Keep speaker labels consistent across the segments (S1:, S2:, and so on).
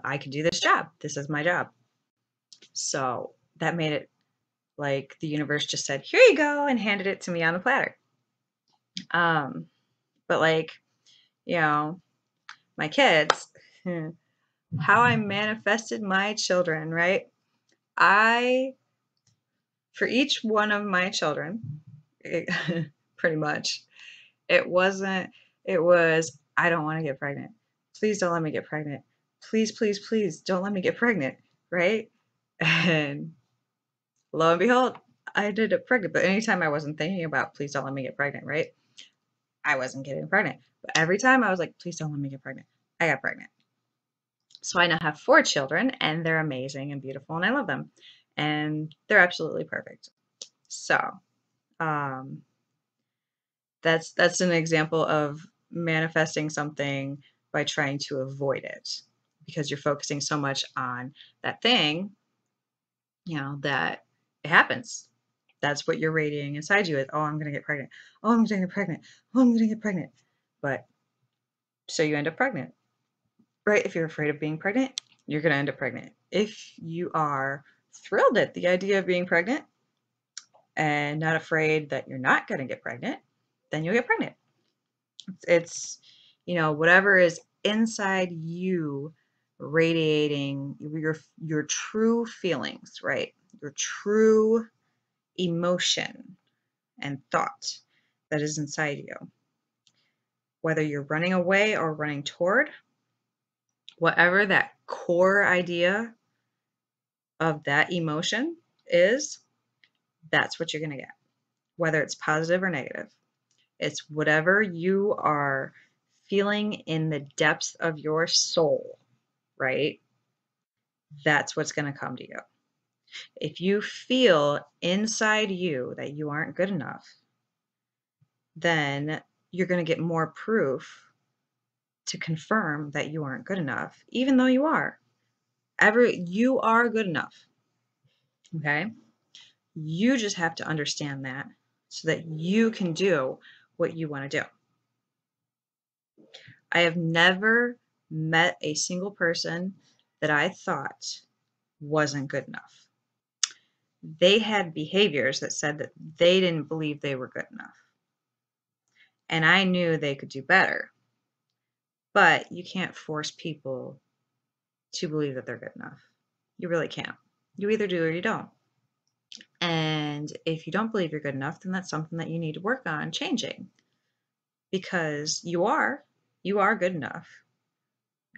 S1: I can do this job. This is my job. So that made it like the universe just said, here you go, and handed it to me on the platter. But like, my kids, how I manifested my children, right? For each one of my children, pretty much, it was, I don't want to get pregnant. Please don't let me get pregnant. Please, please, please don't let me get pregnant, right? And lo and behold, I did get pregnant. But anytime I wasn't thinking about, please don't let me get pregnant, right? I wasn't getting pregnant. But every time I was like, please don't let me get pregnant, I got pregnant. So I now have 4 children, and they're amazing and beautiful, and I love them. And they're absolutely perfect. So that's an example of manifesting something by trying to avoid it, because you're focusing so much on that thing, that it happens. That's what you're radiating inside you is, oh, I'm going to get pregnant. Oh, I'm going to get pregnant. Oh, I'm going to get pregnant. But so you end up pregnant, right? If you're afraid of being pregnant, you're going to end up pregnant. If you are thrilled at the idea of being pregnant and not afraid that you're not going to get pregnant, then you'll get pregnant. It's whatever is inside you radiating your true feelings, right? Your true emotion and thought that is inside you. Whether you're running away or running toward, whatever that core idea of that emotion is, that's what you're going to get, whether it's positive or negative. It's whatever you are feeling in the depths of your soul, right? That's what's going to come to you. If you feel inside you that you aren't good enough, then you're going to get more proof to confirm that you aren't good enough, even though you are. You are good enough. Okay? You just have to understand that so that you can do what you want to do. I have never met a single person that I thought wasn't good enough. They had behaviors that said that they didn't believe they were good enough. And I knew they could do better. But you can't force people to believe that they're good enough. You really can't. You either do or you don't. And if you don't believe you're good enough, then that's something that you need to work on changing. Because you are good enough.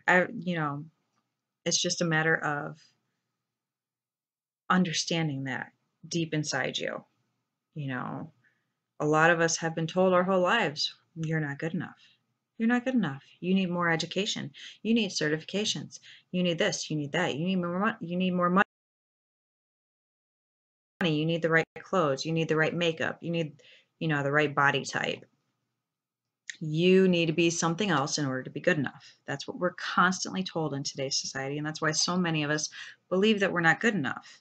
S1: It's just a matter of understanding that deep inside you. A lot of us have been told our whole lives, you're not good enough. You're not good enough. You need more education. You need certifications. You need this. You need that. You need more money. You need more money. You need the right clothes. You need the right makeup. You need, the right body type. You need to be something else in order to be good enough. That's what we're constantly told in today's society. And that's why so many of us believe that we're not good enough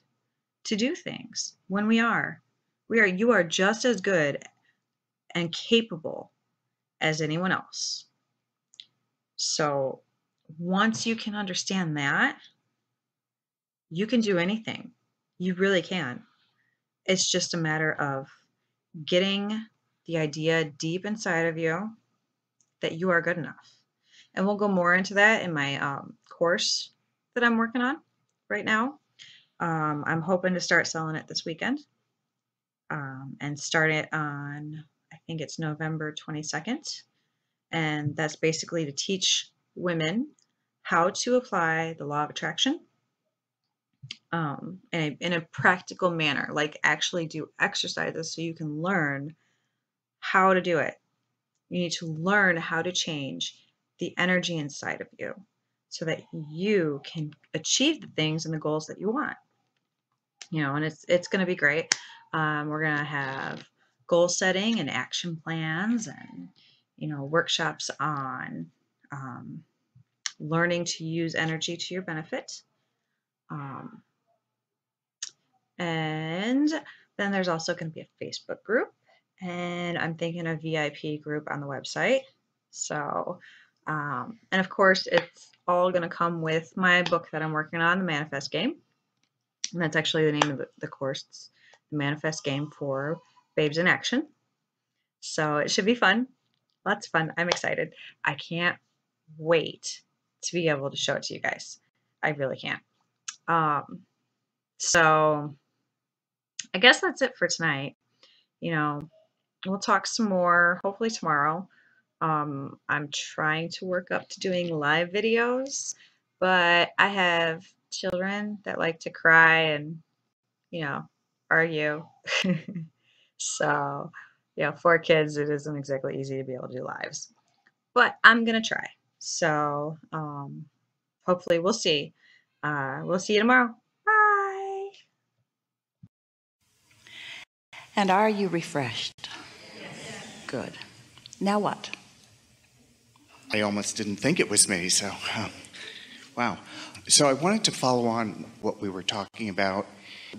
S1: to do things when we are. You are just as good and capable as anyone else. So once you can understand that, you can do anything. You really can. It's just a matter of getting the idea deep inside of you that you are good enough. And we'll go more into that in my course that I'm working on right now. I'm hoping to start selling it this weekend and start it on, I think it's November 22nd. And that's basically to teach women how to apply the law of attraction in a practical manner, like actually do exercises so you can learn how to do it. You need to learn how to change the energy inside of you so that you can achieve the things and the goals that you want. And it's going to be great. We're going to have goal setting and action plans and, workshops on learning to use energy to your benefit. And then there's also going to be a Facebook group, and I'm thinking a VIP group on the website. So And of course, it's all going to come with my book that I'm working on, The Manifest Game. And that's actually the name of the course. It's The Manifest Game for Babes in Action. So it should be fun. Lots of fun. I'm excited. I can't wait to be able to show it to you guys. I really can't. So I guess that's it for tonight. You know, we'll talk some more hopefully tomorrow. I'm trying to work up to doing live videos, but I have children that like to cry and, you know, argue. So, 4 kids, it isn't exactly easy to be able to do lives, but I'm going to try. So, hopefully we'll see. We'll see you tomorrow. Bye.
S2: And are you refreshed?
S3: Yes.
S2: Good. Now what?
S3: I almost didn't think it was me, so wow. So I wanted to follow on what we were talking about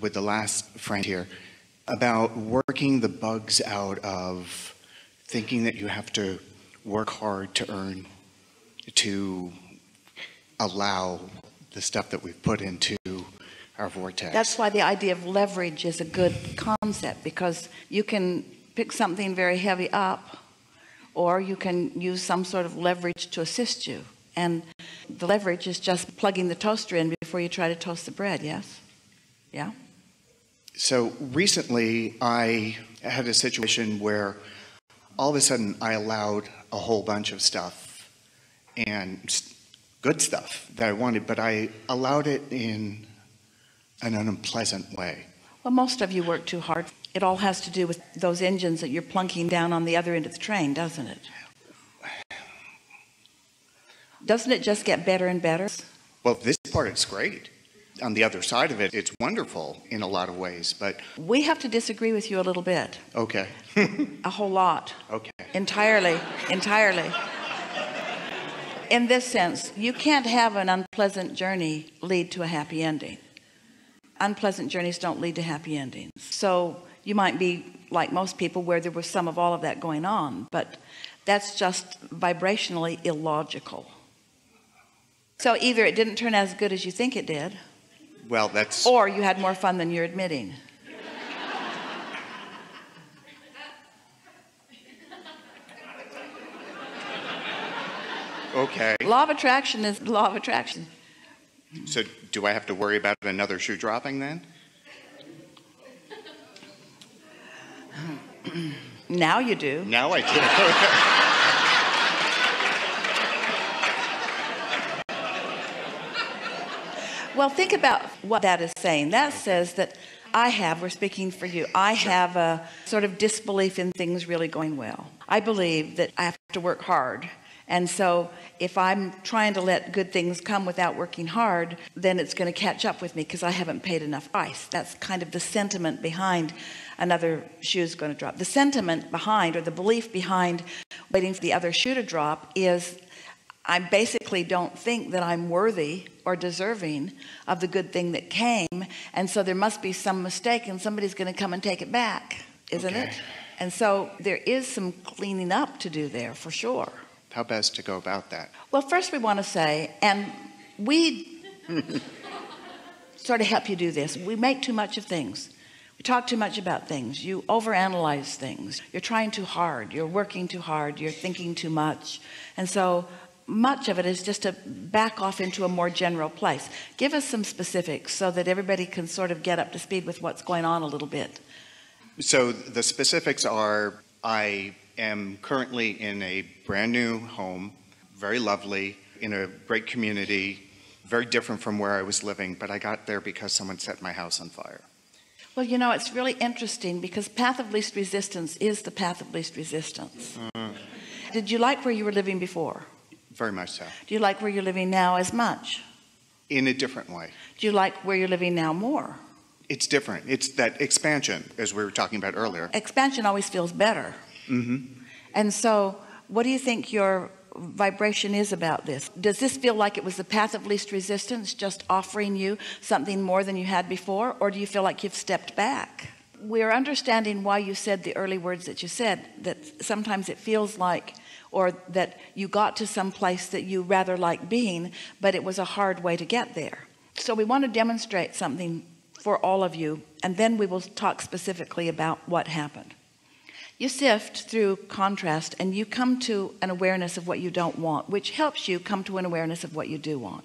S3: with the last friend here about working the bugs out of thinking that you have to work hard to earn, to allow the stuff that we've put into our vortex.
S2: That's why the idea of leverage is a good concept, because you can pick something very heavy up, or you can use some sort of leverage to assist you. And the leverage is just plugging the toaster in before you try to toast the bread, yes? Yeah?
S3: So recently I had a situation where all of a sudden I allowed a whole bunch of stuff, and good stuff that I wanted, but I allowed it in an unpleasant way.
S2: Well, most of you work too hard. It all has to do with those engines that you're plunking down on the other end of the train, doesn't it? Doesn't it just get better and better?
S3: Well, this part is great. On the other side of it, it's wonderful in a lot of ways, but...
S2: We have to disagree with you a little bit.
S3: Okay.
S2: A whole lot.
S3: Okay.
S2: Entirely. In this sense, you can't have an unpleasant journey lead to a happy ending. Unpleasant journeys don't lead to happy endings. So you might be like most people where there was some of all of that going on, but that's just vibrationally illogical. So either it didn't turn out as good as you think it did,
S3: well, that's...
S2: or you had more fun than you're admitting.
S3: Okay.
S2: Law of attraction is law of attraction.
S3: So do I have to worry about another shoe dropping then?
S2: Now you do.
S3: Now I do.
S2: Well, think about what that is saying. That says that we're speaking for you, I have a sort of disbelief in things really going well. I believe that I have to work hard. And so if I'm trying to let good things come without working hard, then it's going to catch up with me because I haven't paid enough price. That's kind of the sentiment behind another shoe's going to drop. The sentiment behind, or the belief behind waiting for the other shoe to drop, is I basically don't think that I'm worthy or deserving of the good thing that came. And so there must be some mistake and somebody's going to come and take it back, isn't it? And so there is some cleaning up to do there for sure.
S3: How best to go about that?
S2: Well, first we want to say, and we sort of help you do this, we make too much of things. We talk too much about things. You overanalyze things. You're trying too hard. You're working too hard. You're thinking too much. And so much of it is just to back off into a more general place. Give us some specifics so that everybody can sort of get up to speed with what's going on a little bit.
S3: So the specifics are, I am currently in a brand new home, very lovely, in a great community, very different from where I was living, but I got there because someone set my house on fire.
S2: Well, you know, it's really interesting because path of least resistance is the path of least resistance. Did you like where you were living before?
S3: Very much so.
S2: Do you like where you're living now as much?
S3: In a different way.
S2: Do you like where you're living now more?
S3: It's different. It's that expansion, as we were talking about earlier.
S2: Expansion always feels better. And so what do you think your vibration is about this? Does this feel like it was the path of least resistance, just offering you something more than you had before? Or do you feel like you've stepped back? We're understanding why you said the early words that you said, that sometimes it feels like or that you got to some place that you rather like being, but it was a hard way to get there. So we want to demonstrate something for all of you, and then we will talk specifically about what happened. You sift through contrast and you come to an awareness of what you don't want, which helps you come to an awareness of what you do want.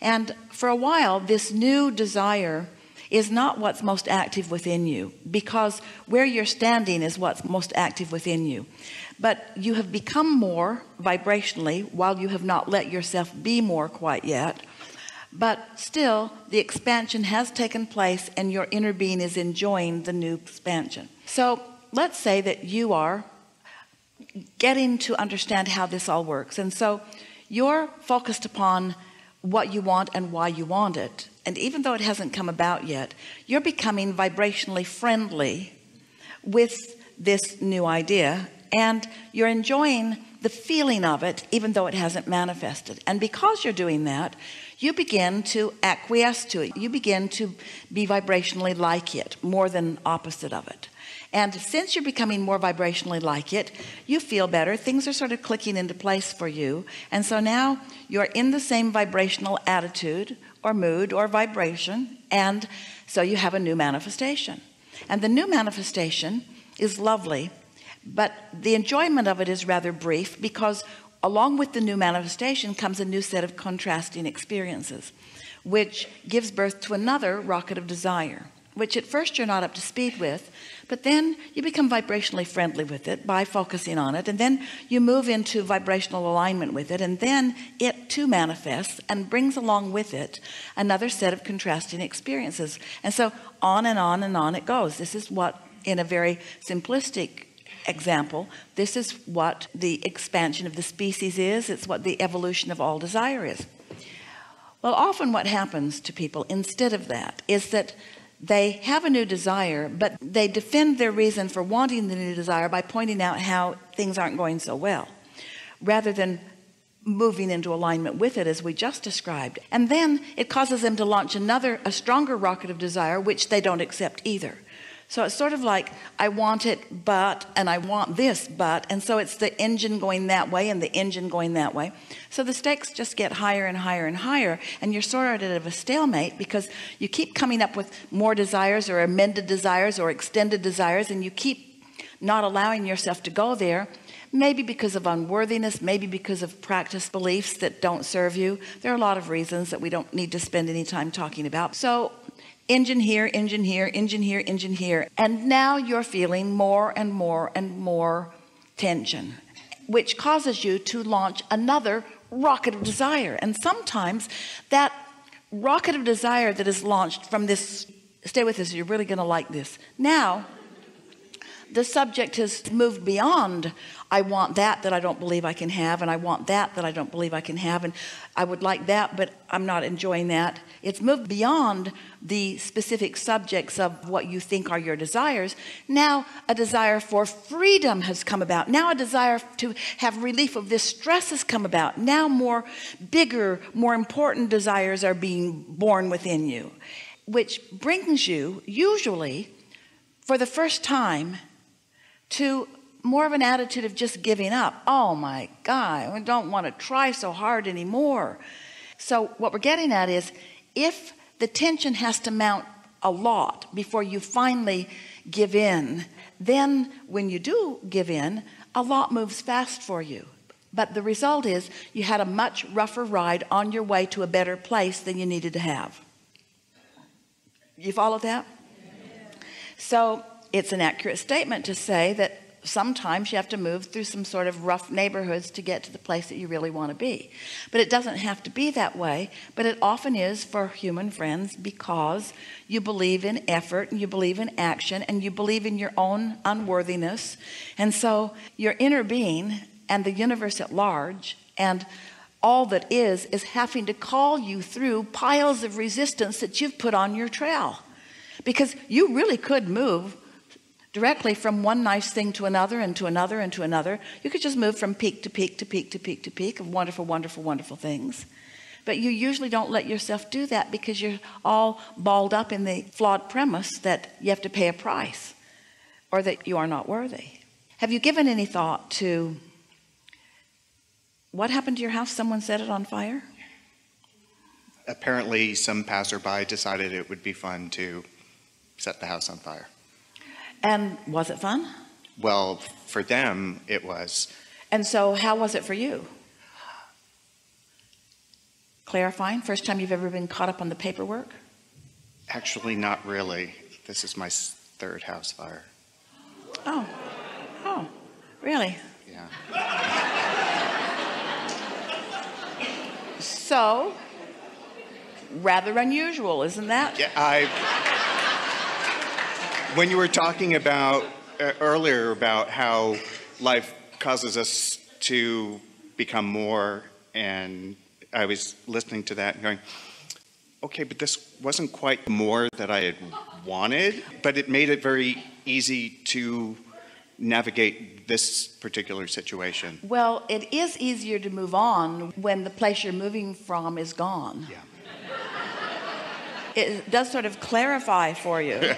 S2: And for a while, this new desire is not what's most active within you, because where you're standing is what's most active within you. But you have become more vibrationally, while you have not let yourself be more quite yet. But still, the expansion has taken place and your inner being is enjoying the new expansion. So let's say that you are getting to understand how this all works. And so you're focused upon what you want and why you want it. And even though it hasn't come about yet, you're becoming vibrationally friendly with this new idea, and you're enjoying the feeling of it, even though it hasn't manifested. And because you're doing that, you begin to acquiesce to it. You begin to be vibrationally like it, more than opposite of it. And since you're becoming more vibrationally like it, you feel better. Things are sort of clicking into place for you. And so now you're in the same vibrational attitude or mood or vibration. And so you have a new manifestation. And the new manifestation is lovely, but the enjoyment of it is rather brief, because along with the new manifestation comes a new set of contrasting experiences, which gives birth to another rocket of desire, which at first you're not up to speed with, but then you become vibrationally friendly with it by focusing on it, and then you move into vibrational alignment with it, and then it too manifests and brings along with it another set of contrasting experiences. And so on and on and on it goes. This is what, in a very simplistic example, this is what the expansion of the species is. It's what the evolution of all desire is. Well, often what happens to people instead of that is that they have a new desire, but they defend their reason for wanting the new desire by pointing out how things aren't going so well, rather than moving into alignment with it, as we just described. And then it causes them to launch a stronger rocket of desire, which they don't accept either. So it's sort of like, I want it, but, and I want this, but, and so it's the engine going that way and the engine going that way. So the stakes just get higher and higher and higher, and you're sort of at a stalemate, because you keep coming up with more desires or amended desires or extended desires, and you keep not allowing yourself to go there, maybe because of unworthiness, maybe because of practice beliefs that don't serve you. There are a lot of reasons that we don't need to spend any time talking about. So engine here, engine here, engine here, engine here. And now you're feeling more and more and more tension, which causes you to launch another rocket of desire. And sometimes that rocket of desire that is launched from this, stay with us, you're really going to like this. Now, the subject has moved beyond, I want that I don't believe I can have, and I want that I don't believe I can have, and I would like that, but I'm not enjoying that. It's moved beyond the specific subjects of what you think are your desires. Now a desire for freedom has come about. Now a desire to have relief of this stress has come about. Now more bigger, more important desires are being born within you, which brings you usually for the first time to more of an attitude of just giving up. Oh my God, I don't want to try so hard anymore. So what we're getting at is, if the tension has to mount a lot before you finally give in, then when you do give in, a lot moves fast for you. But the result is you had a much rougher ride on your way to a better place than you needed to have. You follow that? So it's an accurate statement to say that sometimes you have to move through some sort of rough neighborhoods to get to the place that you really want to be. But it doesn't have to be that way, but it often is for human friends, because you believe in effort and you believe in action and you believe in your own unworthiness. And so your inner being and the universe at large and all that is having to call you through piles of resistance that you've put on your trail, because you really could move directly from one nice thing to another and to another and to another. You could just move from peak to peak to peak to peak to peak of wonderful, wonderful, wonderful things. But you usually don't let yourself do that, because you're all balled up in the flawed premise that you have to pay a price or that you are not worthy. Have you given any thought to What happened to your house? Someone set it on fire?
S3: Apparently, some passerby decided it would be fun to set the house on fire.
S2: And was it fun?
S3: Well, for them, it was.
S2: And so how was it for you? Clarifying, first time you've ever been caught up on the paperwork?
S3: Actually, not really. This is my third house fire.
S2: Oh, really?
S3: Yeah.
S2: So, rather unusual, isn't that?
S3: Yeah, when you were talking about earlier about how life causes us to become more, and I was listening to that and going, okay, but this wasn't quite more that I had wanted, but it made it very easy to navigate this particular situation.
S2: Well, it is easier to move on when the place you're moving from is gone.
S3: Yeah.
S2: It does sort of clarify for you.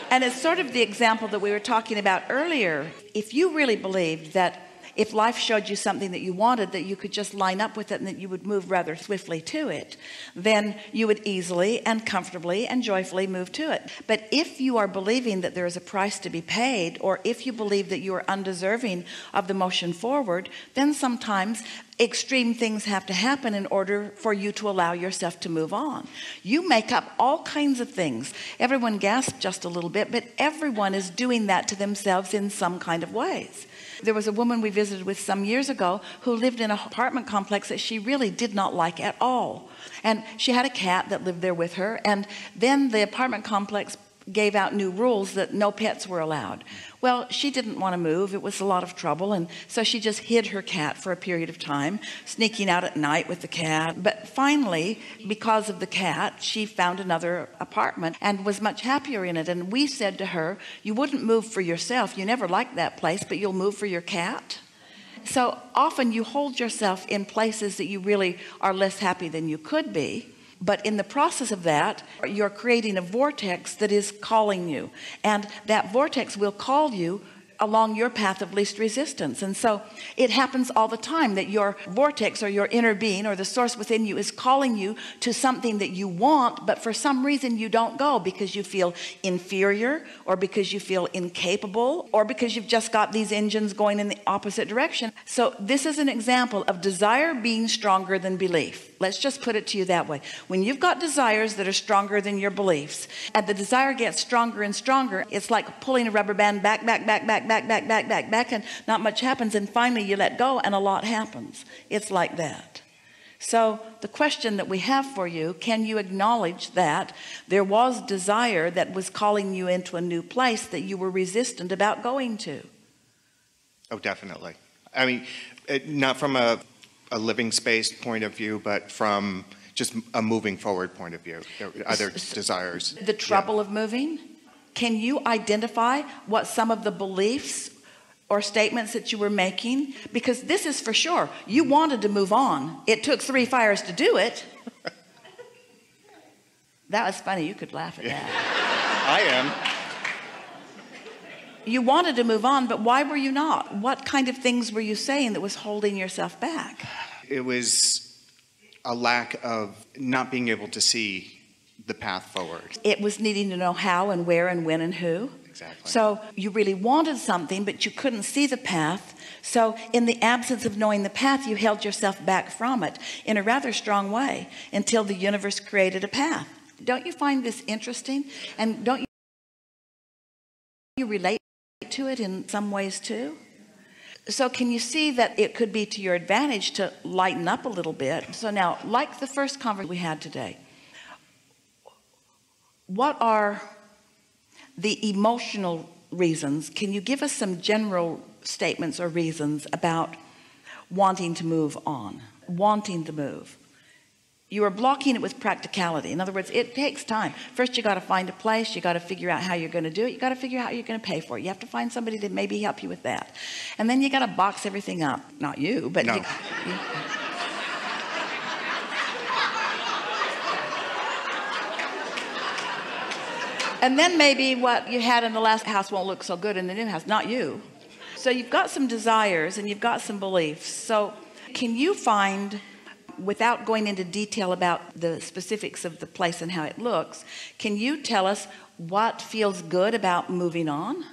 S2: And it's sort of the example that we were talking about earlier. If you really believed that if life showed you something that you wanted, that you could just line up with it and that you would move rather swiftly to it, then you would easily and comfortably and joyfully move to it. But if you are believing that there is a price to be paid, or if you believe that you are undeserving of the motion forward, then sometimes extreme things have to happen in order for you to allow yourself to move on. You make up all kinds of things. Everyone gasped just a little bit, but everyone is doing that to themselves in some kind of ways. There was a woman we visited with some years ago who lived in an apartment complex that she really did not like at all. And she had a cat that lived there with her. And then the apartment complex gave out new rules that no pets were allowed. Well, she didn't want to move. It was a lot of trouble. And so she just hid her cat for a period of time, sneaking out at night with the cat. But finally, because of the cat, she found another apartment and was much happier in it. And we said to her, you wouldn't move for yourself. You never liked that place, but you'll move for your cat. So often you hold yourself in places that you really are less happy than you could be. But in the process of that, you're creating a vortex that is calling you. And that vortex will call you along your path of least resistance. And so it happens all the time that your vortex or your inner being or the source within you is calling you to something that you want, but for some reason you don't go because you feel inferior, or because you feel incapable, or because you've just got these engines going in the opposite direction. So this is an example of desire being stronger than belief. Let's just put it to you that way. When you've got desires that are stronger than your beliefs, and the desire gets stronger and stronger, it's like pulling a rubber band back, and not much happens. And finally you let go and a lot happens. It's like that. So the question that we have for you, can you acknowledge that there was desire that was calling you into a new place that you were resistant about going to?
S3: Oh, definitely. I mean, not from a living space point of view, but from just a moving forward point of view. There are other desires.
S2: The trouble of moving? Can you identify what some of the beliefs or statements that you were making? Because this is for sure. You wanted to move on. It took 3 fires to do it. That was funny. You could laugh at that.
S3: I am.
S2: You wanted to move on, but why were you not? What kind of things were you saying that was holding yourself back?
S3: It was a lack of not being able to see the path forward.
S2: It was needing to know how and where and when and who.
S3: Exactly.
S2: So you really wanted something, but you couldn't see the path. So in the absence of knowing the path, you held yourself back from it in a rather strong way until the universe created a path. Don't you find this interesting? And don't you relate to it in some ways too? So can you see that it could be to your advantage to lighten up a little bit? So now, like the first conversation we had today, what are the emotional reasons? Can you give us some general statements or reasons about wanting to move on, wanting to move? You are blocking it with practicality. In other words, it takes time. First, you got to find a place. You got to figure out how you're going to do it. You got to figure out how you're going to pay for it. You have to find somebody to maybe help you with that. And then you got to box everything up. Not you, but
S3: no.
S2: And then maybe what you had in the last house won't look so good in the new house. Not you. So you've got some desires and you've got some beliefs. So can you find, without going into detail about the specifics of the place and how it looks, can you tell us what feels good about moving on?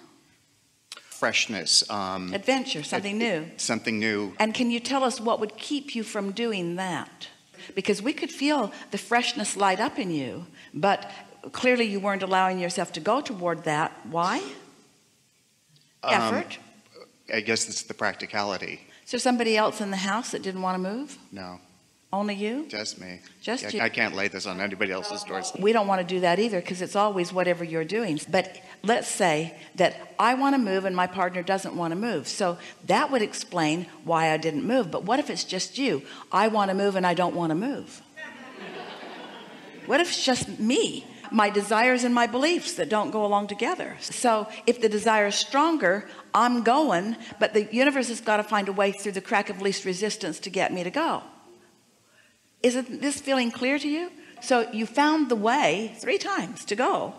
S3: Freshness.
S2: Adventure, something new.
S3: Something new.
S2: And can you tell us what would keep you from doing that? Because we could feel the freshness light up in you, but clearly you weren't allowing yourself to go toward that. Why? Effort.
S3: I guess it's the practicality.
S2: Is there somebody else in the house that didn't want to move?
S3: No.
S2: Only you?
S3: Just me.
S2: Just you.
S3: I can't lay this on anybody else's doors.
S2: We don't want to do that either, because it's always whatever you're doing. But let's say that I want to move and my partner doesn't want to move. So that would explain why I didn't move. But what if it's just you? I want to move and I don't want to move. What if it's just me? My desires and my beliefs that don't go along together. So if the desire is stronger, I'm going, but the universe has got to find a way through the crack of least resistance to get me to go. Isn't this feeling clear to you? So you found the way 3 times to go.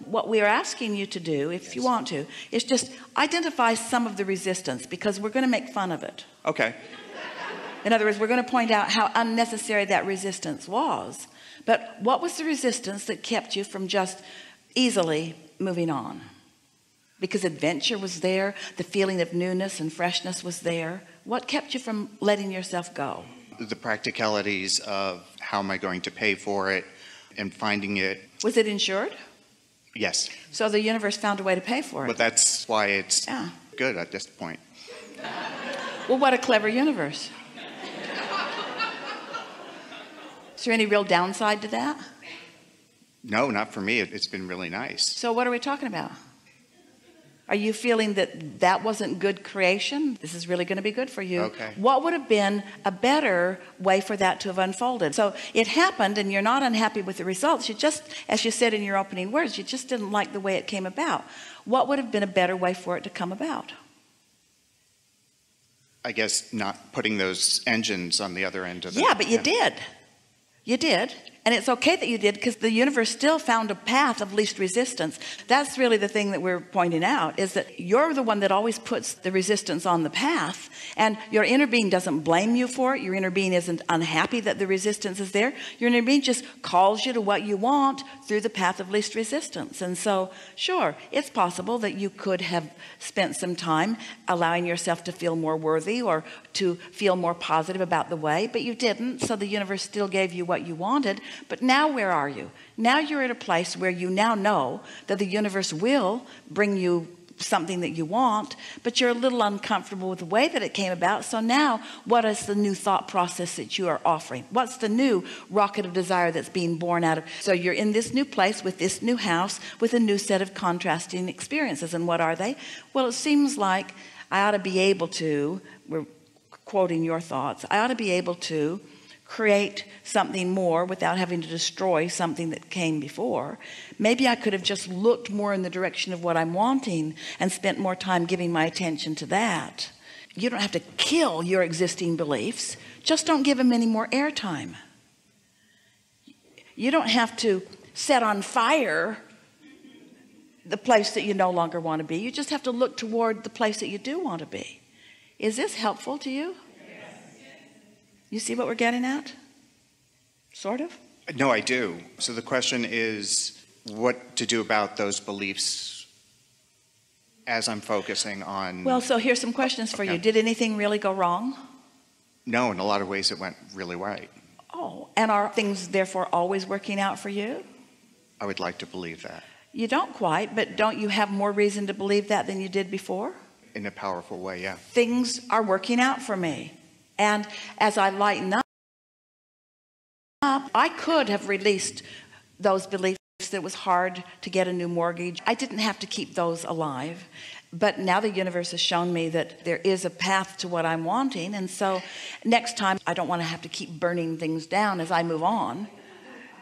S2: What we are asking you to do, if you want to, is just identify some of the resistance, because we're going to make fun of it.
S3: Okay.
S2: In other words, we're going to point out how unnecessary that resistance was. But what was the resistance that kept you from just easily moving on? Because adventure was there, the feeling of newness and freshness was there. What kept you from letting yourself go?
S3: The practicalities of how am I going to pay for it and finding it.
S2: Was it insured?
S3: Yes.
S2: So the universe found a way to pay for it.
S3: But that's why it's good at this point.
S2: Well, what a clever universe. Is there any real downside to that?
S3: No, not for me. It's been really nice.
S2: So what are we talking about? Are you feeling that that wasn't good creation? This is really going to be good for you.
S3: Okay.
S2: What would have been a better way for that to have unfolded? So it happened and you're not unhappy with the results. You just, as you said in your opening words, you just didn't like the way it came about. What would have been a better way for it to come about?
S3: I guess not putting those engines on the other end of the...
S2: Yeah, but you did. You did. And it's okay that you did, because the universe still found a path of least resistance. That's really the thing that we're pointing out, is that you're the one that always puts the resistance on the path, and your inner being doesn't blame you for it. Your inner being isn't unhappy that the resistance is there. Your inner being just calls you to what you want through the path of least resistance. And so sure, it's possible that you could have spent some time allowing yourself to feel more worthy or to feel more positive about the way, but you didn't. So the universe still gave you what you wanted. But now where are you? Now you're at a place where you now know that the universe will bring you something that you want, but you're a little uncomfortable with the way that it came about. So now what is the new thought process that you are offering? What's the new rocket of desire that's being born out of? So you're in this new place with this new house with a new set of contrasting experiences. And what are they? Well, it seems like I ought to be able to, we're quoting your thoughts, I ought to be able to create something more without having to destroy something that came before. Maybe I could have just looked more in the direction of what I'm wanting and spent more time giving my attention to that. You don't have to kill your existing beliefs. Just don't give them any more airtime. You don't have to set on fire the place that you no longer want to be. You just have to look toward the place that you do want to be. Is this helpful to you? You see what we're getting at? Sort of?
S3: No, I do. So the question is what to do about those beliefs as I'm focusing on...
S2: Well, so here's some questions for
S3: Okay.
S2: you. Did anything really go wrong?
S3: No, in a lot of ways it went really right.
S2: Oh, and are things therefore always working out for you?
S3: I would like to believe that.
S2: You don't quite, but don't you have more reason to believe that than you did before?
S3: In a powerful way, yeah.
S2: Things are working out for me. And as I lighten up, I could have released those beliefs that it was hard to get a new mortgage. I didn't have to keep those alive. But now the universe has shown me that there is a path to what I'm wanting. And so next time, I don't want to have to keep burning things down as I move on.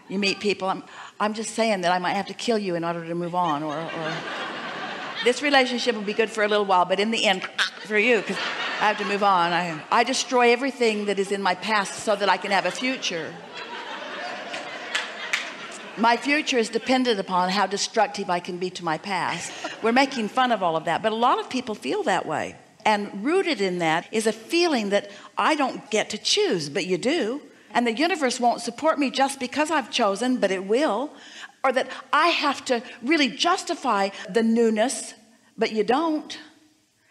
S2: You meet people, I'm just saying that I might have to kill you in order to move on. Or this relationship will be good for a little while, but in the end, for you, because I have to move on. I destroy everything that is in my past so that I can have a future. My future is dependent upon how destructive I can be to my past. We're making fun of all of that, but a lot of people feel that way. And rooted in that is a feeling that I don't get to choose, but you do. And the universe won't support me just because I've chosen, but it will. Or that I have to really justify the newness, but you don't.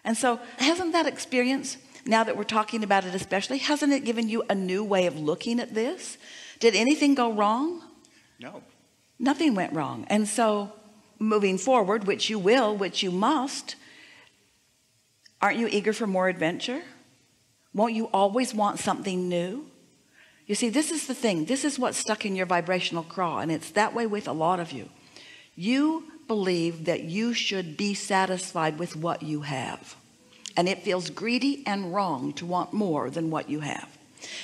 S2: And so hasn't that experience, now that we're talking about it especially, hasn't it given you a new way of looking at this? Did anything go wrong?
S3: No.
S2: Nothing went wrong. And so moving forward, which you will, which you must, aren't you eager for more adventure? Won't you always want something new? You see, this is the thing. This is what's stuck in your vibrational craw, and it's that way with a lot of you. You believe that you should be satisfied with what you have, and it feels greedy and wrong to want more than what you have,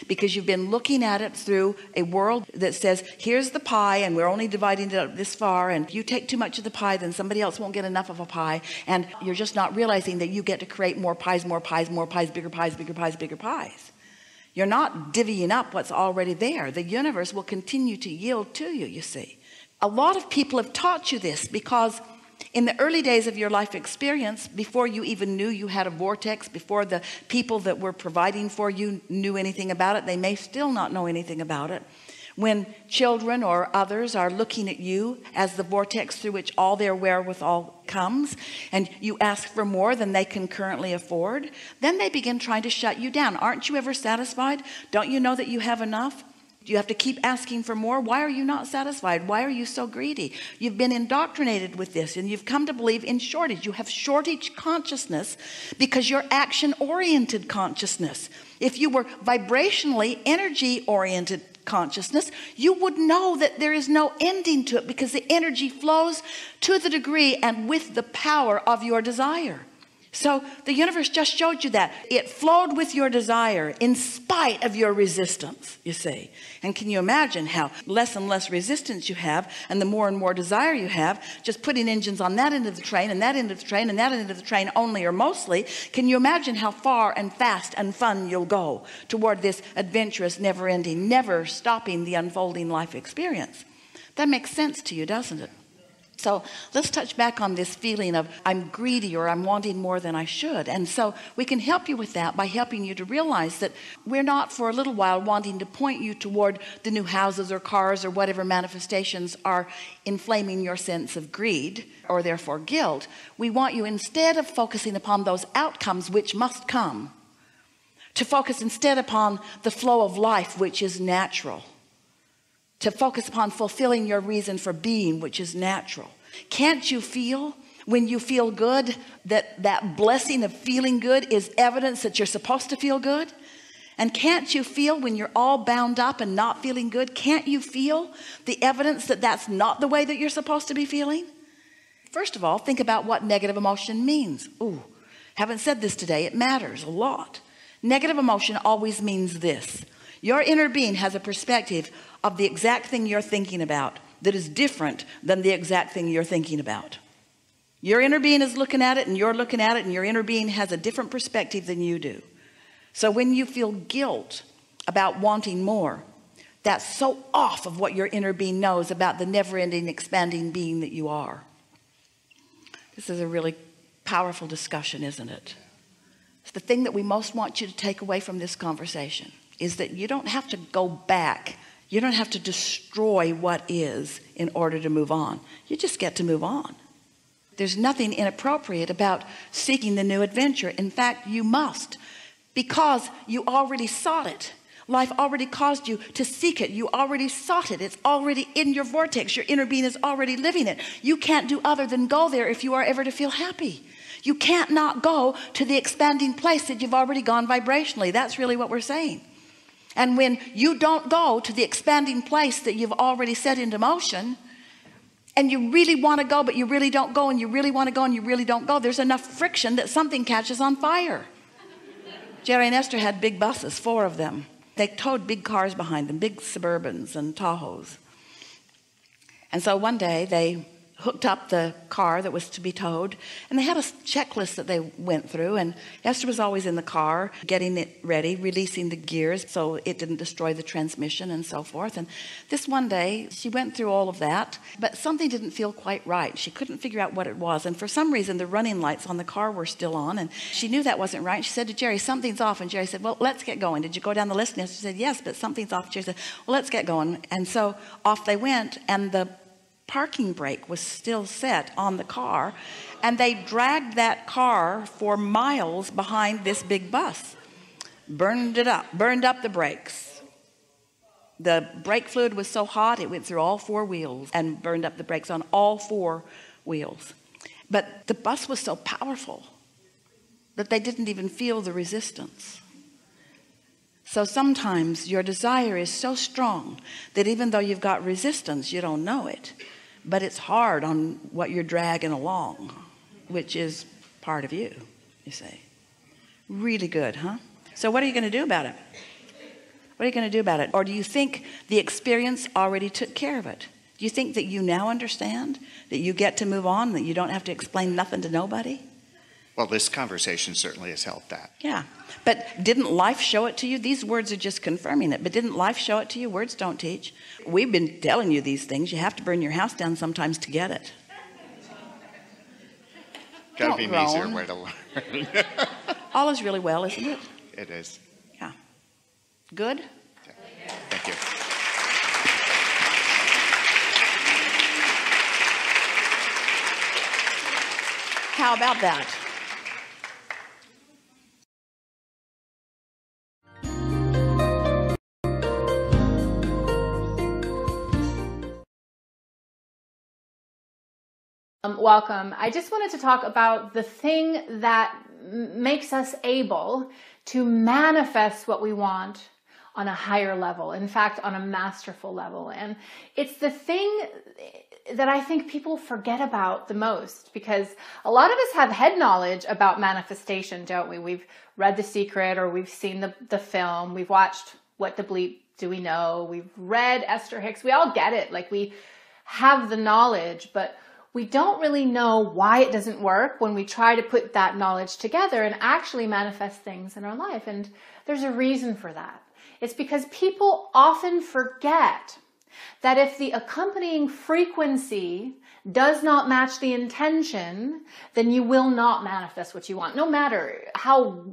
S2: because you've been looking at it through a world that says, here's the pie, and we're only dividing it up this far, and if you take too much of the pie, then somebody else won't get enough of a pie. And you're just not realizing that you get to create more pies, more pies, more pies, bigger pies, bigger pies, bigger pies. You're not divvying up what's already there. The universe will continue to yield to you, you see. A lot of people have taught you this because in the early days of your life experience, before you even knew you had a vortex, before the people that were providing for you knew anything about it, they may still not know anything about it. When children or others are looking at you as the vortex through which all their wherewithal comes, and you ask for more than they can currently afford, then they begin trying to shut you down. Aren't you ever satisfied? Don't you know that you have enough? Do you have to keep asking for more? Why are you not satisfied? Why are you so greedy? You've been indoctrinated with this, and you've come to believe in shortage. You have shortage consciousness because you're action-oriented consciousness. If you were vibrationally energy-oriented consciousness, you would know that there is no ending to it, because the energy flows to the degree and with the power of your desire. So the universe just showed you that it flowed with your desire in spite of your resistance, you see. And can you imagine how less and less resistance you have, and the more and more desire you have, just putting engines on that end of the train and that end of the train and that end of the train only or mostly? Can you imagine how far and fast and fun you'll go toward this adventurous, never ending, never stopping the unfolding life experience? That makes sense to you, doesn't it? So let's touch back on this feeling of I'm greedy or I'm wanting more than I should. And so we can help you with that by helping you to realize that we're not for a little while wanting to point you toward the new houses or cars or whatever manifestations are inflaming your sense of greed or therefore guilt. We want you, instead of focusing upon those outcomes which must come, to focus instead upon the flow of life which is natural. To focus upon fulfilling your reason for being, which is natural. Can't you feel, when you feel good, that that blessing of feeling good is evidence that you're supposed to feel good? And can't you feel, when you're all bound up and not feeling good, can't you feel the evidence that that's not the way that you're supposed to be feeling? First of all, think about what negative emotion means. Ooh, haven't said this today. It matters a lot. Negative emotion always means this. Your inner being has a perspective of the exact thing you're thinking about that is different than the exact thing you're thinking about. Your inner being is looking at it, and you're looking at it, and your inner being has a different perspective than you do. So when you feel guilt about wanting more, that's so off of what your inner being knows about the never-ending, expanding being that you are. This is a really powerful discussion, isn't it? It's the thing that we most want you to take away from this conversation is that you don't have to go back. You don't have to destroy what is in order to move on. You just get to move on. There's nothing inappropriate about seeking the new adventure. In fact, you must, because you already sought it. Life already caused you to seek it. You already sought it. It's already in your vortex. Your inner being is already living it. You can't do other than go there if you are ever to feel happy. You can't not go to the expanding place that you've already gone vibrationally. That's really what we're saying. And when you don't go to the expanding place that you've already set into motion, and you really want to go, but you really don't go, and you really want to go, and you really don't go, there's enough friction that something catches on fire. Jerry and Esther had big buses, 4 of them. They towed big cars behind them, big Suburbans and Tahoes. And so one day they hooked up the car that was to be towed, and they had a checklist that they went through, and Esther was always in the car getting it ready, releasing the gears so it didn't destroy the transmission and so forth. And this one day she went through all of that, but something didn't feel quite right. She couldn't figure out what it was, and for some reason the running lights on the car were still on, and she knew that wasn't right. She said to Jerry, something's off. And Jerry said, well, let's get going. Did you go down the list? And Esther said, yes, but something's off. Jerry said, well, let's get going. And so off they went, and the parking brake was still set on the car, and they dragged that car for miles behind this big bus, burned up the brakes. The brake fluid was so hot it went through all four wheels and burned up the brakes on all four wheels. But the bus was so powerful that they didn't even feel the resistance. So sometimes your desire is so strong that even though you've got resistance, you don't know it, but it's hard on what you're dragging along, which is part of you, you see. Really good, huh? So what are you going to do about it? What are you going to do about it? Or do you think the experience already took care of it? Do you think that you now understand, that you get to move on, that you don't have to explain nothing to nobody?
S3: Well, this conversation certainly has helped that.
S2: Yeah, but didn't life show it to you? These words are just confirming it, but didn't life show it to you? Words don't teach. We've been telling you these things. You have to burn your house down sometimes to get it.
S3: Gotta be an easier way to learn.
S2: All is really well, isn't it?
S3: It is.
S2: Yeah. Good?
S3: Yeah. Thank you.
S2: How about that?
S4: Welcome. I just wanted to talk about the thing that makes us able to manifest what we want on a higher level, in fact, on a masterful level. And it's the thing that I think people forget about the most, because a lot of us have head knowledge about manifestation, don't we? We've read The Secret, or we've seen the film, we've watched What the Bleep Do We Know, we've read Esther Hicks, we all get it, like we have the knowledge, but we don't really know why it doesn't work when we try to put that knowledge together and actually manifest things in our life. And there's a reason for that. It's because people often forget that if the accompanying frequency does not match the intention, then you will not manifest what you want. No matter how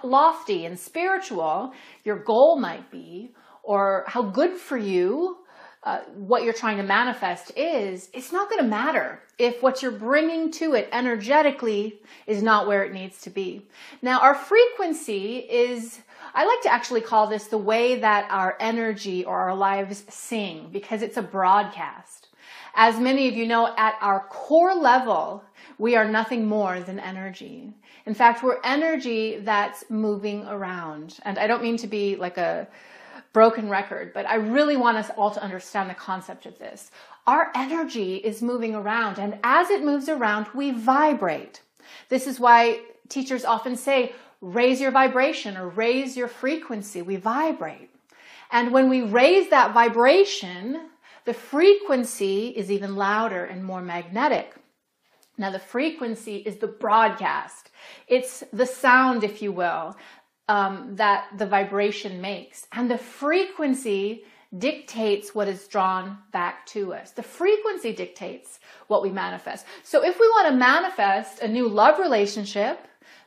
S4: lofty and spiritual your goal might be, or how good for you what you're trying to manifest is, it's not going to matter if what you're bringing to it energetically is not where it needs to be. Now, our frequency is, I like to actually call this the way that our energy or our lives sing, because it's a broadcast. As many of you know, at our core level, we are nothing more than energy. In fact, we're energy that's moving around. And I don't mean to be like a broken record, but I really want us all to understand the concept of this. Our energy is moving around, and as it moves around, we vibrate. This is why teachers often say, raise your vibration or raise your frequency. We vibrate. And when we raise that vibration, the frequency is even louder and more magnetic. Now, the frequency is the broadcast. It's the sound, if you will, that the vibration makes. And the frequency dictates what is drawn back to us. The frequency dictates what we manifest. So if we want to manifest a new love relationship,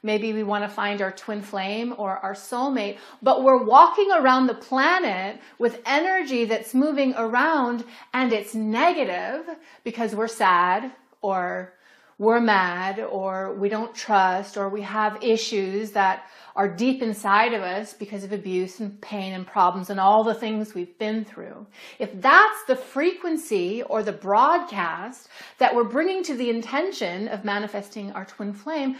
S4: maybe we want to find our twin flame or our soulmate, but we're walking around the planet with energy that's moving around and it's negative because we're sad, or we're mad, or we don't trust, or we have issues that are deep inside of us because of abuse and pain and problems and all the things we've been through. If that's the frequency or the broadcast that we're bringing to the intention of manifesting our twin flame,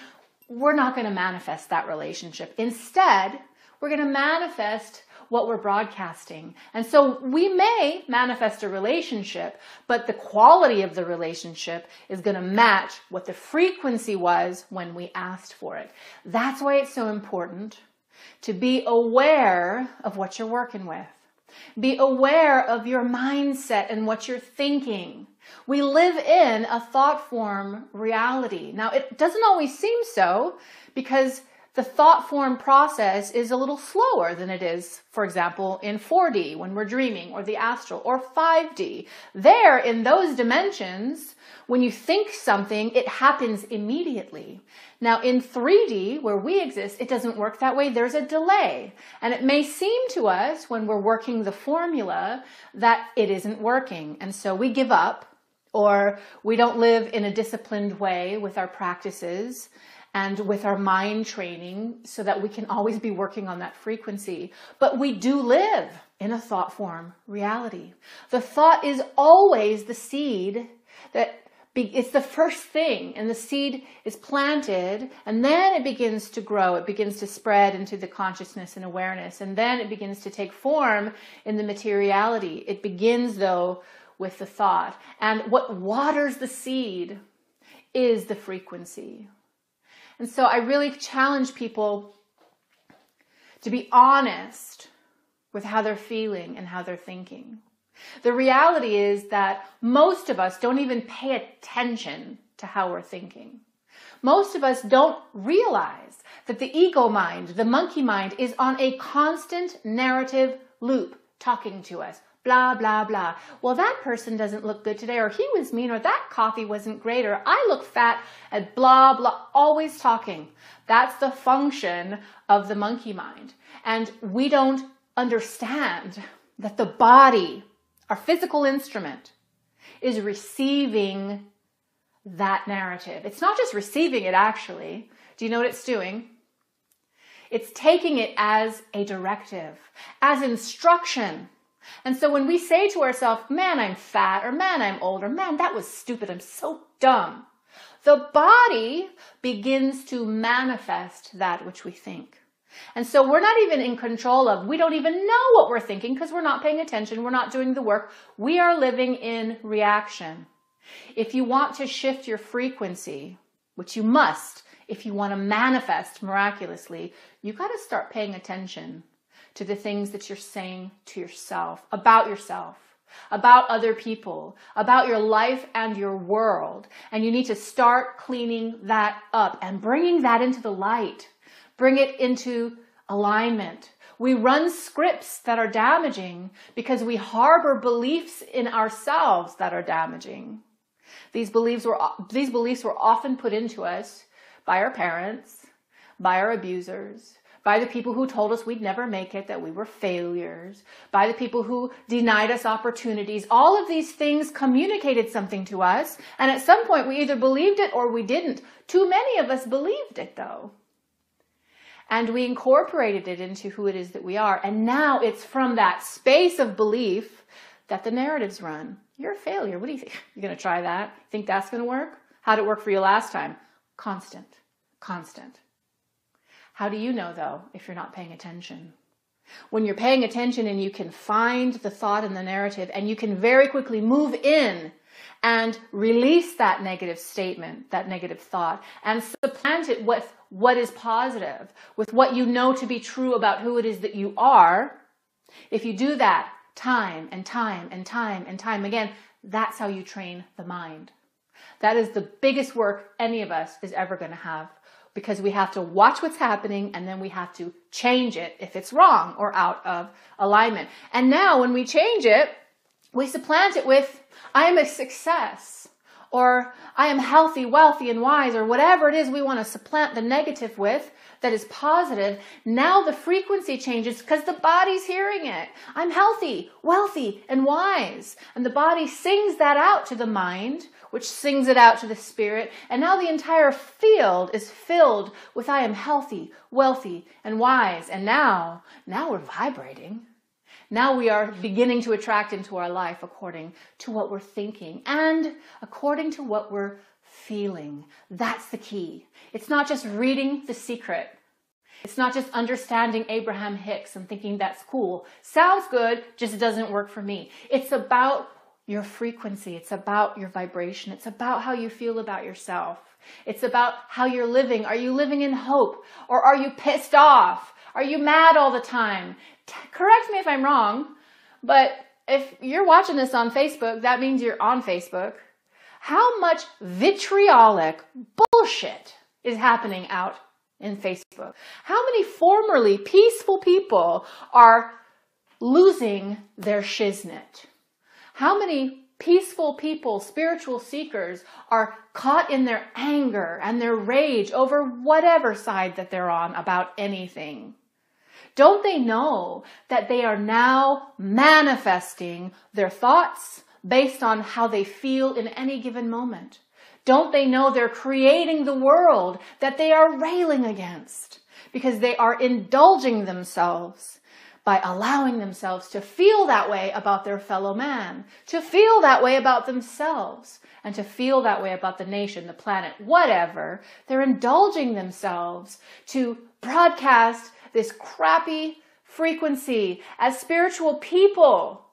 S4: we're not going to manifest that relationship. Instead, we're going to manifest what we're broadcasting. And so we may manifest a relationship, but the quality of the relationship is going to match what the frequency was when we asked for it. That's why it's so important to be aware of what you're working with. Be aware of your mindset and what you're thinking. We live in a thought form reality. Now, it doesn't always seem so because the thought form process is a little slower than it is, for example, in 4D when we're dreaming, or the astral, or 5D. There, in those dimensions, when you think something, it happens immediately. Now, in 3D, where we exist, it doesn't work that way. There's a delay. And it may seem to us, when we're working the formula, that it isn't working. And so we give up, or we don't live in a disciplined way with our practices and with our mind training so that we can always be working on that frequency. But we do live in a thought form reality. The thought is always the seed it's the first thing, and the seed is planted, and then it begins to grow. It begins to spread into the consciousness and awareness, and then it begins to take form in the materiality. It begins, though, with the thought. And what waters the seed is the frequency. And so I really challenge people to be honest with how they're feeling and how they're thinking. The reality is that most of us don't even pay attention to how we're thinking. Most of us don't realize that the ego mind, the monkey mind, is on a constant narrative loop talking to us. Blah, blah, blah. Well, that person doesn't look good today, or he was mean, or that coffee wasn't great, or I look fat, and blah, blah, always talking. That's the function of the monkey mind. And we don't understand that the body, our physical instrument, is receiving that narrative. It's not just receiving it, actually. Do you know what it's doing? It's taking it as a directive, as instruction. And so when we say to ourselves, man, I'm fat, or man, I'm old, or man, that was stupid, I'm so dumb, the body begins to manifest that which we think. And so we're not even in control of, we don't even know what we're thinking because we're not paying attention, we're not doing the work. We are living in reaction. If you want to shift your frequency, which you must, if you want to manifest miraculously, you got to start paying attention to the things that you're saying to yourself, about other people, about your life and your world. And you need to start cleaning that up and bringing that into the light. Bring it into alignment. We run scripts that are damaging because we harbor beliefs in ourselves that are damaging. These beliefs were often put into us by our parents, by our abusers, by the people who told us we'd never make it, that we were failures, by the people who denied us opportunities. All of these things communicated something to us, and at some point we either believed it or we didn't. Too many of us believed it, though. And we incorporated it into who it is that we are. And now it's from that space of belief that the narratives run. You're a failure. What do you think? You're going to try that? Think that's going to work? How did it work for you last time? Constant. How do you know, though, if you're not paying attention? When you're paying attention and you can find the thought and the narrative, and you can very quickly move in and release that negative statement, that negative thought, and supplant it with what is positive, with what you know to be true about who it is that you are. If you do that time and time and time and time again, that's how you train the mind. That is the biggest work any of us is ever going to have, because we have to watch what's happening and then we have to change it if it's wrong or out of alignment. And now when we change it, we supplant it with, I am a success, or I am healthy, wealthy, and wise, or whatever it is we want to supplant the negative with that is positive. Now the frequency changes because the body's hearing it. I'm healthy, wealthy, and wise. And the body sings that out to the mind, which sings it out to the spirit. And now the entire field is filled with I am healthy, wealthy, and wise. And now we're vibrating. Now we are beginning to attract into our life according to what we're thinking and according to what we're feeling. That's the key. It's not just reading The Secret. It's not just understanding Abraham Hicks and thinking that's cool. Sounds good, just doesn't work for me. It's about your frequency. It's about your vibration. It's about how you feel about yourself. It's about how you're living. Are you living in hope? Or are you pissed off? Are you mad all the time? Correct me if I'm wrong, But if you're watching this on Facebook, that means you're on Facebook. How much vitriolic bullshit is happening out in Facebook? How many formerly peaceful people are losing their shiznit? How many peaceful people, spiritual seekers, are caught in their anger and their rage over whatever side that they're on about anything? Don't they know that they are now manifesting their thoughts based on how they feel in any given moment? Don't they know they're creating the world that they are railing against because they are indulging themselves by allowing themselves to feel that way about their fellow man, to feel that way about themselves, and to feel that way about the nation, the planet, whatever. They're indulging themselves to broadcast this crappy frequency as spiritual people.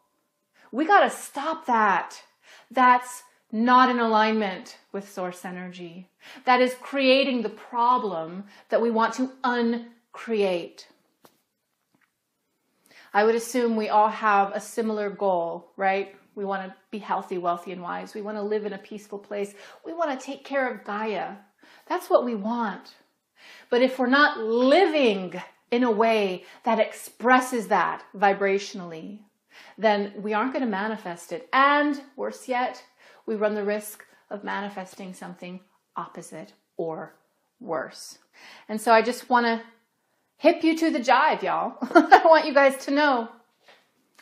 S4: We got to stop that. That's not in alignment with source energy. That is creating the problem that we want to uncreate. I would assume we all have a similar goal, right? We want to be healthy, wealthy, and wise. We want to live in a peaceful place. We want to take care of Gaia. That's what we want. But if we're not living in a way that expresses that vibrationally, then we aren't going to manifest it. And worse yet, we run the risk of manifesting something opposite or worse. And so I just want to hip you to the jive, y'all. I want you guys to know,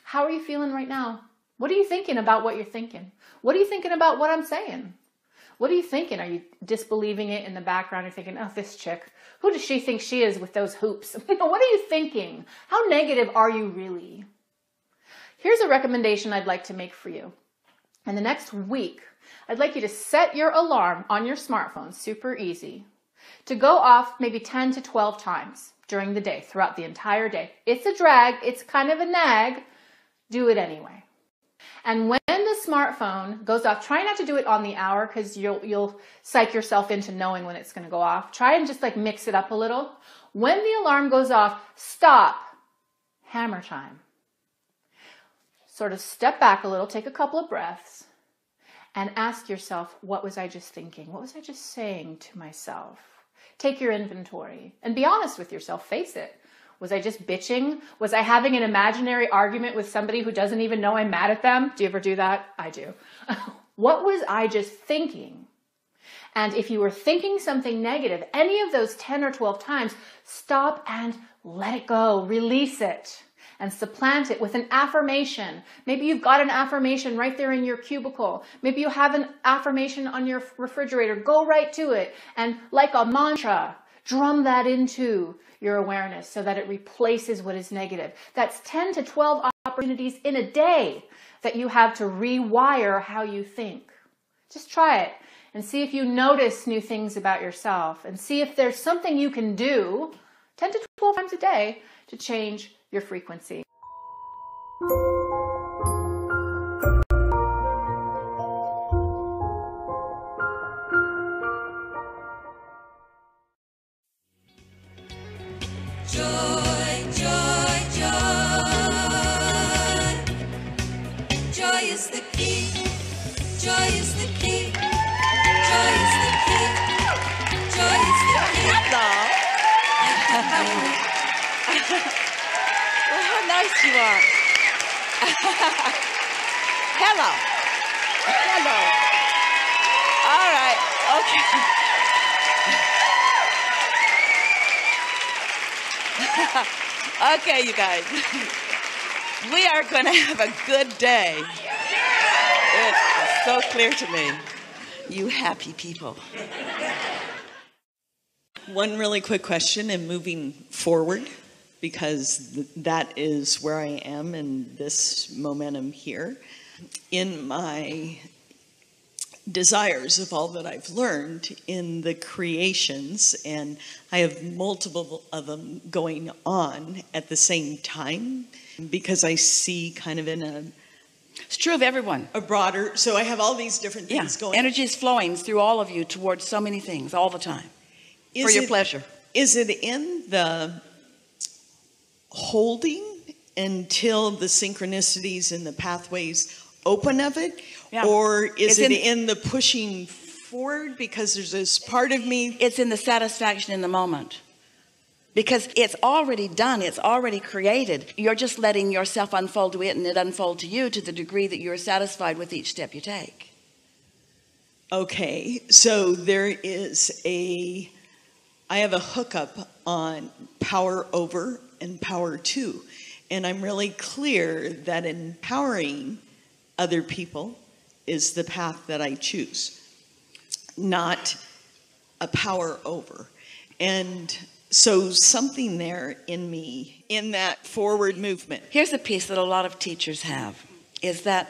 S4: how are you feeling right now? What are you thinking about what you're thinking? What are you thinking about what I'm saying? What are you thinking? Are you disbelieving it in the background? You're thinking, oh, this chick, who does she think she is with those hoops? What are you thinking? How negative are you really? Here's a recommendation I'd like to make for you. In the next week, I'd like you to set your alarm on your smartphone, super easy, to go off maybe 10 to 12 times during the day, throughout the entire day. It's a drag, it's kind of a nag, do it anyway. And when the smartphone goes off, try not to do it on the hour because you'll psych yourself into knowing when it's going to go off. Try and just like mix it up a little. When the alarm goes off, stop. Hammer time. Sort of step back a little, take a couple of breaths, and ask yourself, what was I just thinking? What was I just saying to myself? Take your inventory and be honest with yourself. Face it. Was I just bitching? Was I having an imaginary argument with somebody who doesn't even know I'm mad at them? Do you ever do that? I do. What was I just thinking? And if you were thinking something negative, any of those 10 or 12 times, stop and let it go. Release it and supplant it with an affirmation. Maybe you've got an affirmation right there in your cubicle. Maybe you have an affirmation on your refrigerator. Go right to it and like a mantra, drum that into your awareness so that it replaces what is negative. That's 10 to 12 opportunities in a day that you have to rewire how you think. Just try it and see if you notice new things about yourself and see if there's something you can do 10 to 12 times a day to change your frequency.
S5: Joy, joy, joy. Joy is the key. Joy is the key. Joy is the key. Joy is the key.
S2: Well, how nice you are. Hello. Hello. All right. Okay. Okay, you guys. We are going to have a good day. It's so clear to me. You happy people.
S6: One really quick question and moving forward, because that is where I am in this momentum here. In my desires of all that I've learned in the creations, and I have multiple of them going on at the same time, because I see kind of in
S2: It's true of everyone.
S6: a broader, so I have all these different things going.
S2: Energy is flowing through all of you towards so many things all the time. For your pleasure.
S6: Is it in the holding until the synchronicities and the pathways open of it?
S2: Yeah.
S6: Or is
S2: It's
S6: it
S2: in-
S6: in the pushing forward? Because there's this part of me.
S2: It's in the satisfaction in the moment. Because it's already done, it's already created. You're just letting yourself unfold to it, and it unfold to you to the degree that you're satisfied with each step you take.
S6: Okay, so I have a hookup on power over and power to. And I'm really clear that empowering other people is the path that I choose, not a power over. And so something there in me, in that forward movement.
S2: Here's a piece that a lot of teachers have, is that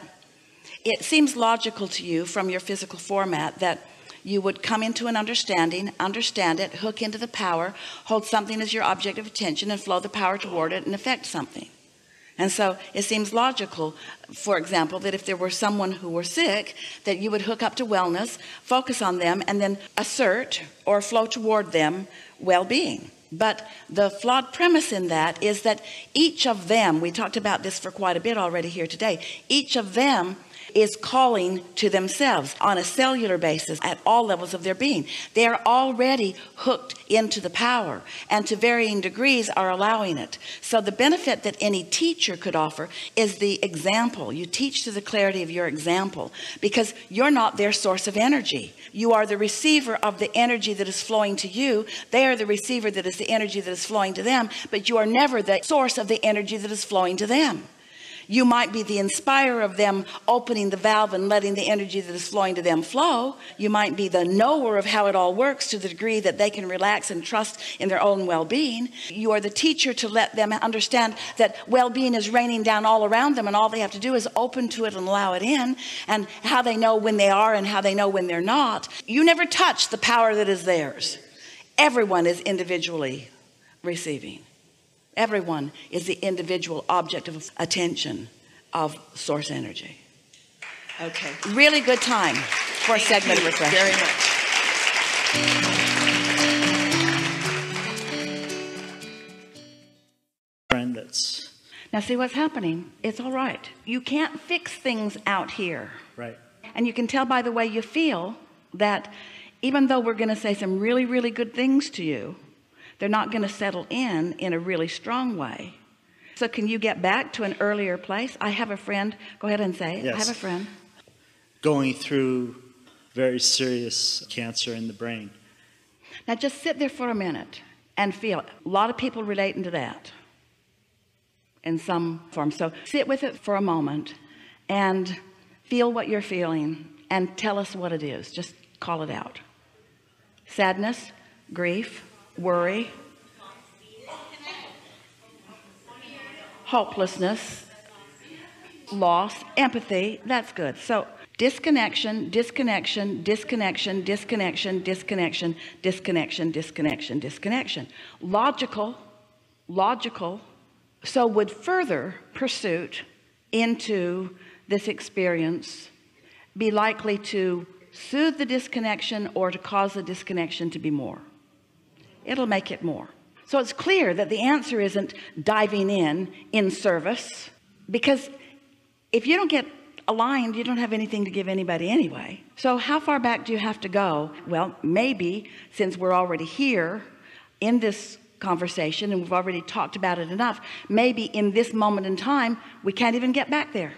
S2: it seems logical to you from your physical format that you would come into an understanding, understand it, hook into the power, hold something as your object of attention, and flow the power toward it and affect something. And so it seems logical, for example, that if there were someone who were sick, that you would hook up to wellness, focus on them, and then assert or flow toward them well-being. But the flawed premise in that is that each of them, we talked about this for quite a bit already here today, each of them is calling to themselves on a cellular basis at all levels of their being. They are already hooked into the power, and to varying degrees are allowing it. So the benefit that any teacher could offer is the example. You teach to the clarity of your example, because you're not their source of energy. You are the receiver of the energy that is flowing to you. They are the receiver that is the energy that is flowing to them, but you are never the source of the energy that is flowing to them. You might be the inspirer of them opening the valve and letting the energy that is flowing to them flow. You might be the knower of how it all works to the degree that they can relax and trust in their own well-being. You are the teacher to let them understand that well-being is raining down all around them, and all they have to do is open to it and allow it in, and how they know when they are and how they know when they're not. You never touch the power that is theirs. Everyone is individually receiving. Everyone is the individual object of attention of source energy.
S6: Okay.
S2: Really good time for a segment of reflection.
S6: Very much.
S7: Friend, that's
S2: Now see what's happening. It's all right. You can't fix things out here.
S7: right.
S2: And you can tell by the way you feel that even though we're going to say some really, really good things to you, they're not going to settle in a really strong way. So can you get back to an earlier place? I have a friend. Go ahead and say it.
S7: Yes.
S2: I have a friend.
S7: Going through very serious cancer in the brain.
S2: Now just sit there for a minute and feel it. A lot of people relating to that in some form. So sit with it for a moment and feel what you're feeling and tell us what it is. Just call it out. Sadness, grief, worry, hopelessness, loss, empathy. That's good. So disconnection, disconnection, disconnection, disconnection, disconnection, disconnection, disconnection, disconnection. Logical. So would further pursuit into this experience be likely to soothe the disconnection or to cause the disconnection to be more? It'll make it more. So it's clear that the answer isn't diving in service, because if you don't get aligned, you don't have anything to give anybody anyway. So how far back do you have to go? Well, maybe since we're already here in this conversation and we've already talked about it enough, maybe in this moment in time we can't even get back there.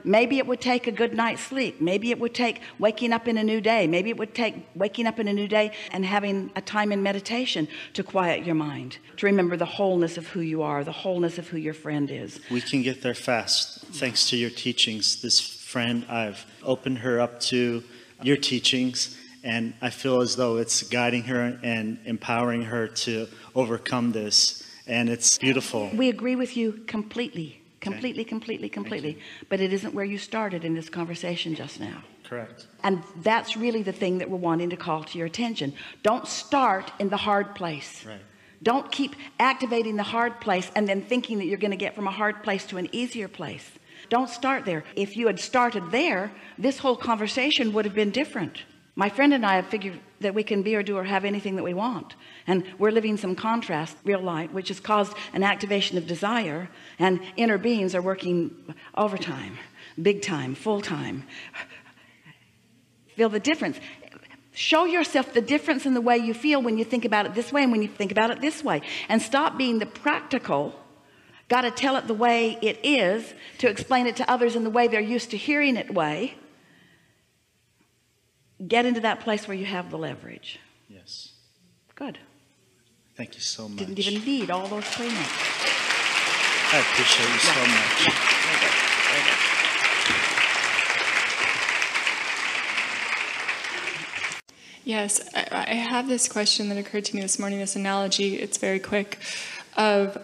S2: Maybe it would take a good night's sleep. Maybe it would take waking up in a new day. Maybe it would take waking up in a new day and having a time in meditation to quiet your mind, to remember the wholeness of who you are, the wholeness of who your friend is.
S7: We can get there fast thanks to your teachings. This friend, I've opened her up to your teachings, and I feel as though it's guiding her and empowering her to overcome this, and it's beautiful.
S2: We agree with you completely. Completely. But it isn't where you started in this conversation just now.
S7: Correct.
S2: And that's really the thing that we're wanting to call to your attention. Don't start in the hard place.
S7: Right.
S2: Don't keep activating the hard place and then thinking that you're going to get from a hard place to an easier place. Don't start there. If you had started there, this whole conversation would have been different. My friend and I have figured that we can be or do or have anything that we want, and we're living some contrast, real light, which has caused an activation of desire, and inner beings are working overtime, big time, full time. Feel the difference. Show yourself the difference in the way you feel when you think about it this way and when you think about it this way, and stop being the practical, got to tell it the way it is to explain it to others in the way they're used to hearing it way. Get into that place where you have the leverage.
S7: Yes.
S2: Good.
S7: Thank you so much.
S2: Didn't even need all those trainings.
S7: I appreciate you so much.
S2: Very good. Very good.
S8: Yes, I have this question that occurred to me this morning, this analogy, it's very quick, of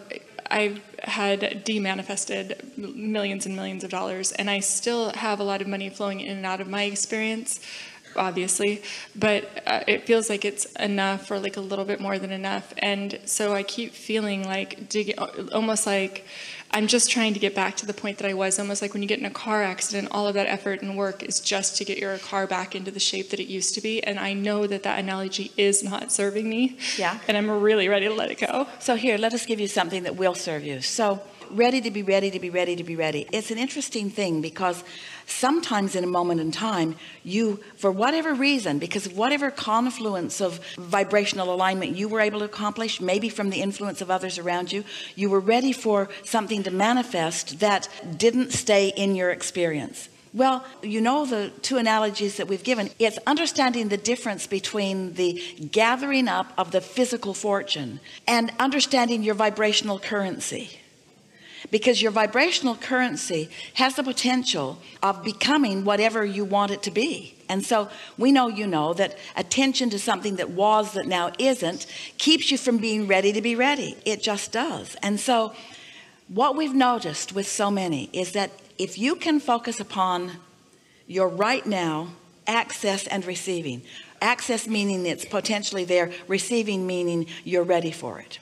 S8: I've had de-manifested millions and millions of dollars, and I still have a lot of money flowing in and out of my experience, obviously, but it feels like it's enough, or like a little bit more than enough, and so I keep feeling like, almost like I'm just trying to get back to the point that I was, almost like when you get in a car accident, all of that effort and work is just to get your car back into the shape that it used to be. And I know that that analogy is not serving me.
S2: Yeah.
S8: And I'm really ready to let it go.
S2: So here, let us give you something that will serve you. So ready to be ready to be ready to be ready. It's an interesting thing, because sometimes in a moment in time, you, for whatever reason, because of whatever confluence of vibrational alignment you were able to accomplish, maybe from the influence of others around you, you were ready for something to manifest that didn't stay in your experience. Well, you know, the two analogies that we've given, it's understanding the difference between the gathering up of the physical fortune and understanding your vibrational currency. Because your vibrational currency has the potential of becoming whatever you want it to be. And so we know, you know, that attention to something that was that now isn't keeps you from being ready to be ready. It just does. And so what we've noticed with so many is that if you can focus upon your right now, access and receiving. Access meaning it's potentially there, receiving meaning you're ready for it.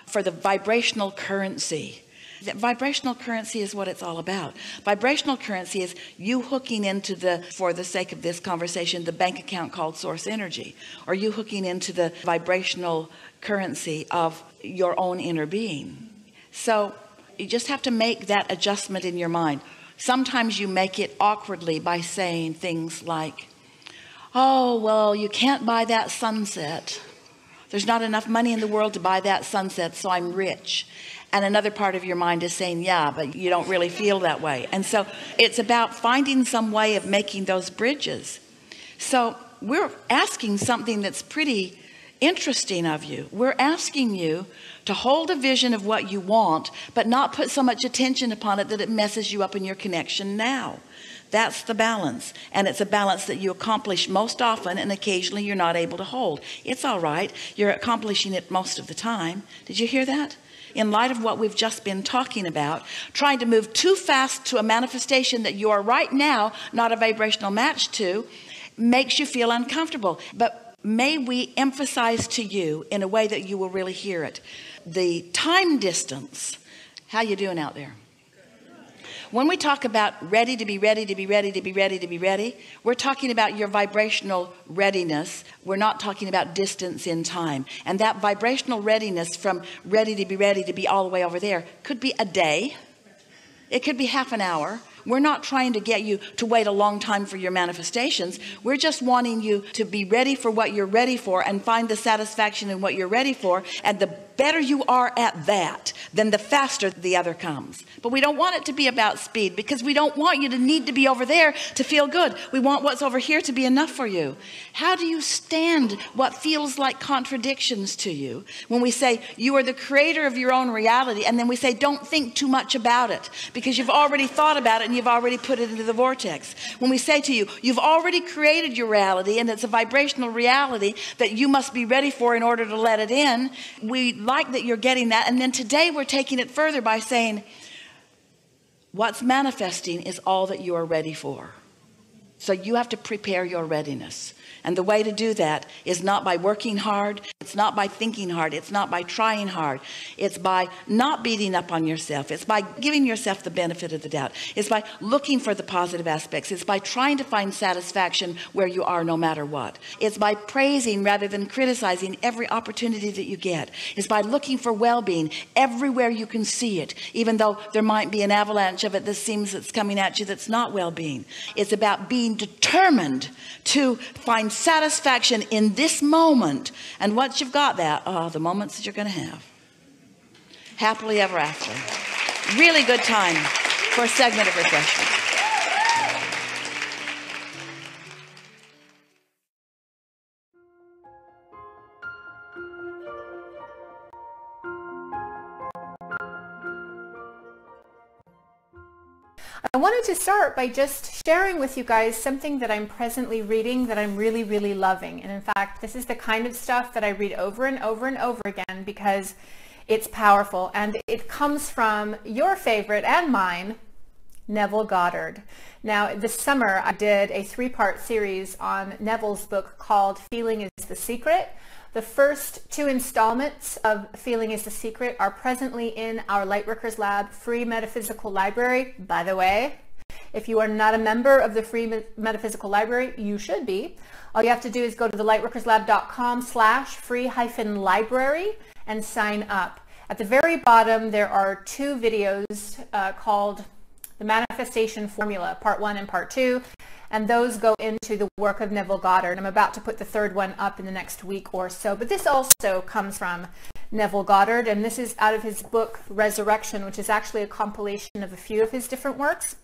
S2: For the vibrational currency. That vibrational currency is what it's all about. Vibrational currency is you hooking into the, for the sake of this conversation, the bank account called source energy, or you hooking into the vibrational currency of your own inner being. So you just have to make that adjustment in your mind. Sometimes you make it awkwardly by saying things like, oh, well, you can't buy that sunset. There's not enough money in the world to buy that sunset, so I'm rich. And another part of your mind is saying, yeah, but you don't really feel that way. And so it's about finding some way of making those bridges. So we're asking something that's pretty interesting of you. We're asking you to hold a vision of what you want, but not put so much attention upon it that it messes you up in your connection now. That's the balance. And it's a balance that you accomplish most often, and occasionally you're not able to hold. It's all right. You're accomplishing it most of the time. Did you hear that? In light of what we've just been talking about, trying to move too fast to a manifestation that you are right now not a vibrational match to makes you feel uncomfortable. But may we emphasize to you in a way that you will really hear it, the time distance. How you doing out there? When we talk about ready to be ready to be ready to be ready to be ready, we're talking about your vibrational readiness. We're not talking about distance in time. And that vibrational readiness from ready to be all the way over there could be a day. It could be half an hour. We're not trying to get you to wait a long time for your manifestations. We're just wanting you to be ready for what you're ready for and find the satisfaction in what you're ready for. And the better you are at that, then the faster the other comes. But we don't want it to be about speed, because we don't want you to need to be over there to feel good. We want what's over here to be enough for you. How do you stand what feels like contradictions to you when we say you are the creator of your own reality, and then we say don't think too much about it because you've already thought about it and you've already put it into the vortex? When we say to you, you've already created your reality and it's a vibrational reality that you must be ready for in order to let it in, we like that you're getting that. And then today we're taking it further by saying what's manifesting is all that you are ready for. So you have to prepare your readiness. And the way to do that is not by working hard. It's not by thinking hard. It's not by trying hard. It's by not beating up on yourself. It's by giving yourself the benefit of the doubt. It's by looking for the positive aspects. It's by trying to find satisfaction where you are no matter what. It's by praising rather than criticizing every opportunity that you get. It's by looking for well-being everywhere you can see it, even though there might be an avalanche of it that seems that's coming at you that's not well-being. It's about being determined to find satisfaction in this moment. And once you've got that, the moments that you're going to have happily ever after. Really good time for a segment of refreshment.
S4: I wanted to start by just sharing with you guys something that I'm presently reading that I'm really, really loving. And in fact, this is the kind of stuff that I read over and over and over again because it's powerful. And it comes from your favorite and mine, Neville Goddard. Now, this summer, I did a 3-part series on Neville's book called Feeling is the Secret. The first 2 installments of Feeling is the Secret are presently in our Lightworkers Lab free metaphysical library. By the way, if you are not a member of the free metaphysical library, you should be. All you have to do is go to thelightworkerslab.com/free-library and sign up. At the very bottom, there are 2 videos called The Manifestation Formula, Part 1 and Part 2. And those go into the work of Neville Goddard. I'm about to put the 3rd one up in the next week or so. But this also comes from Neville Goddard, and this is out of his book Resurrection, which is actually a compilation of a few of his different works.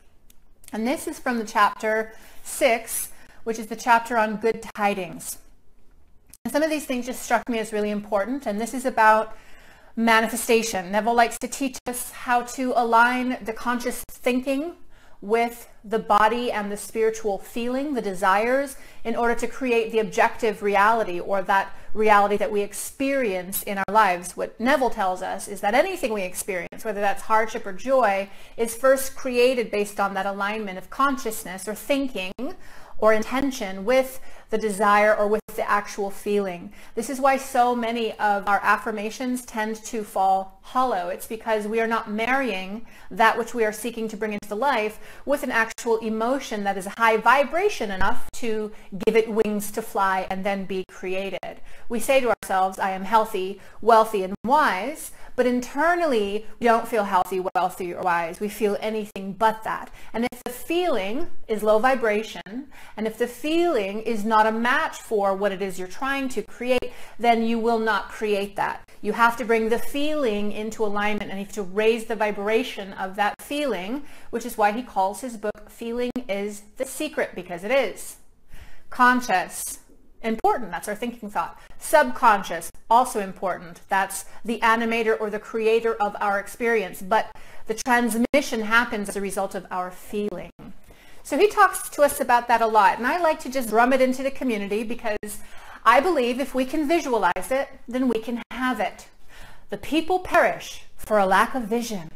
S4: And this is from the chapter 6, which is the chapter on good tidings. And some of these things just struck me as really important, and this is about manifestation. Neville likes to teach us how to align the conscious thinking with the body and the spiritual feeling, the desires, in order to create the objective reality, or that reality that we experience in our lives. What Neville tells us is that anything we experience, whether that's hardship or joy, is first created based on that alignment of consciousness or thinking or intention with the desire or with the actual feeling. This is why so many of our affirmations tend to fall hollow. It's because we are not marrying that which we are seeking to bring into life with an actual emotion that is high vibration enough to give it wings to fly and then be created. We say to ourselves, I am healthy, wealthy, and wise, but internally we don't feel healthy, wealthy, or wise. We feel anything but that. And if the feeling is low vibration, and if the feeling is not a match for what it is you're trying to create, then you will not create that. You have to bring the feeling into alignment, and you have to raise the vibration of that feeling, which is why he calls his book Feeling is the Secret, because it is. Conscious, important, that's our thinking thought. Subconscious, also important, that's the animator or the creator of our experience, but the transmission happens as a result of our feeling. So he talks to us about that a lot, and I like to just drum it into the community because I believe if we can visualize it, then we can have it. The people perish for a lack of vision.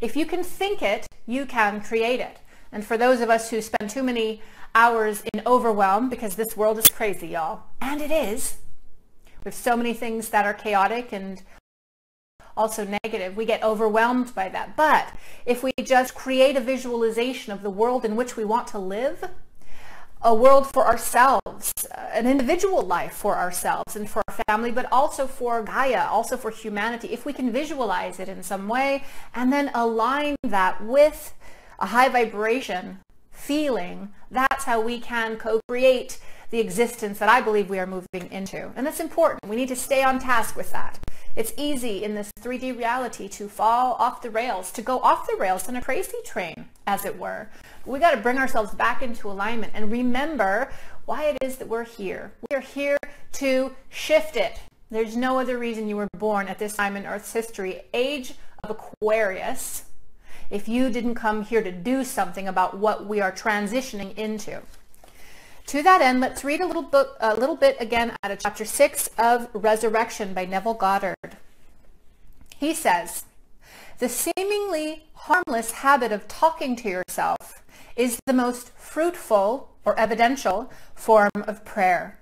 S4: If you can think it, you can create it. And for those of us who spend too many hours in overwhelm, because this world is crazy, y'all, and it is. We have so many things that are chaotic and also negative. We get overwhelmed by that. But if we just create a visualization of the world in which we want to live, a world for ourselves, an individual life for ourselves and for our family, but also for Gaia, also for humanity, if we can visualize it in some way and then align that with a high vibration feeling, that's how we can co-create the existence that I believe we are moving into. And that's important. We need to stay on task with that. It's easy in this 3D reality to fall off the rails, to go off the rails in a crazy train, as it were. We got to bring ourselves back into alignment and remember why it is that we're here. We are here to shift it. There's no other reason you were born at this time in Earth's history, age of Aquarius, if you didn't come here to do something about what we are transitioning into. To that end, let's read a little bit again out of chapter 6 of Resurrection by Neville Goddard. He says, the seemingly harmless habit of talking to yourself is the most fruitful or evidential form of prayer.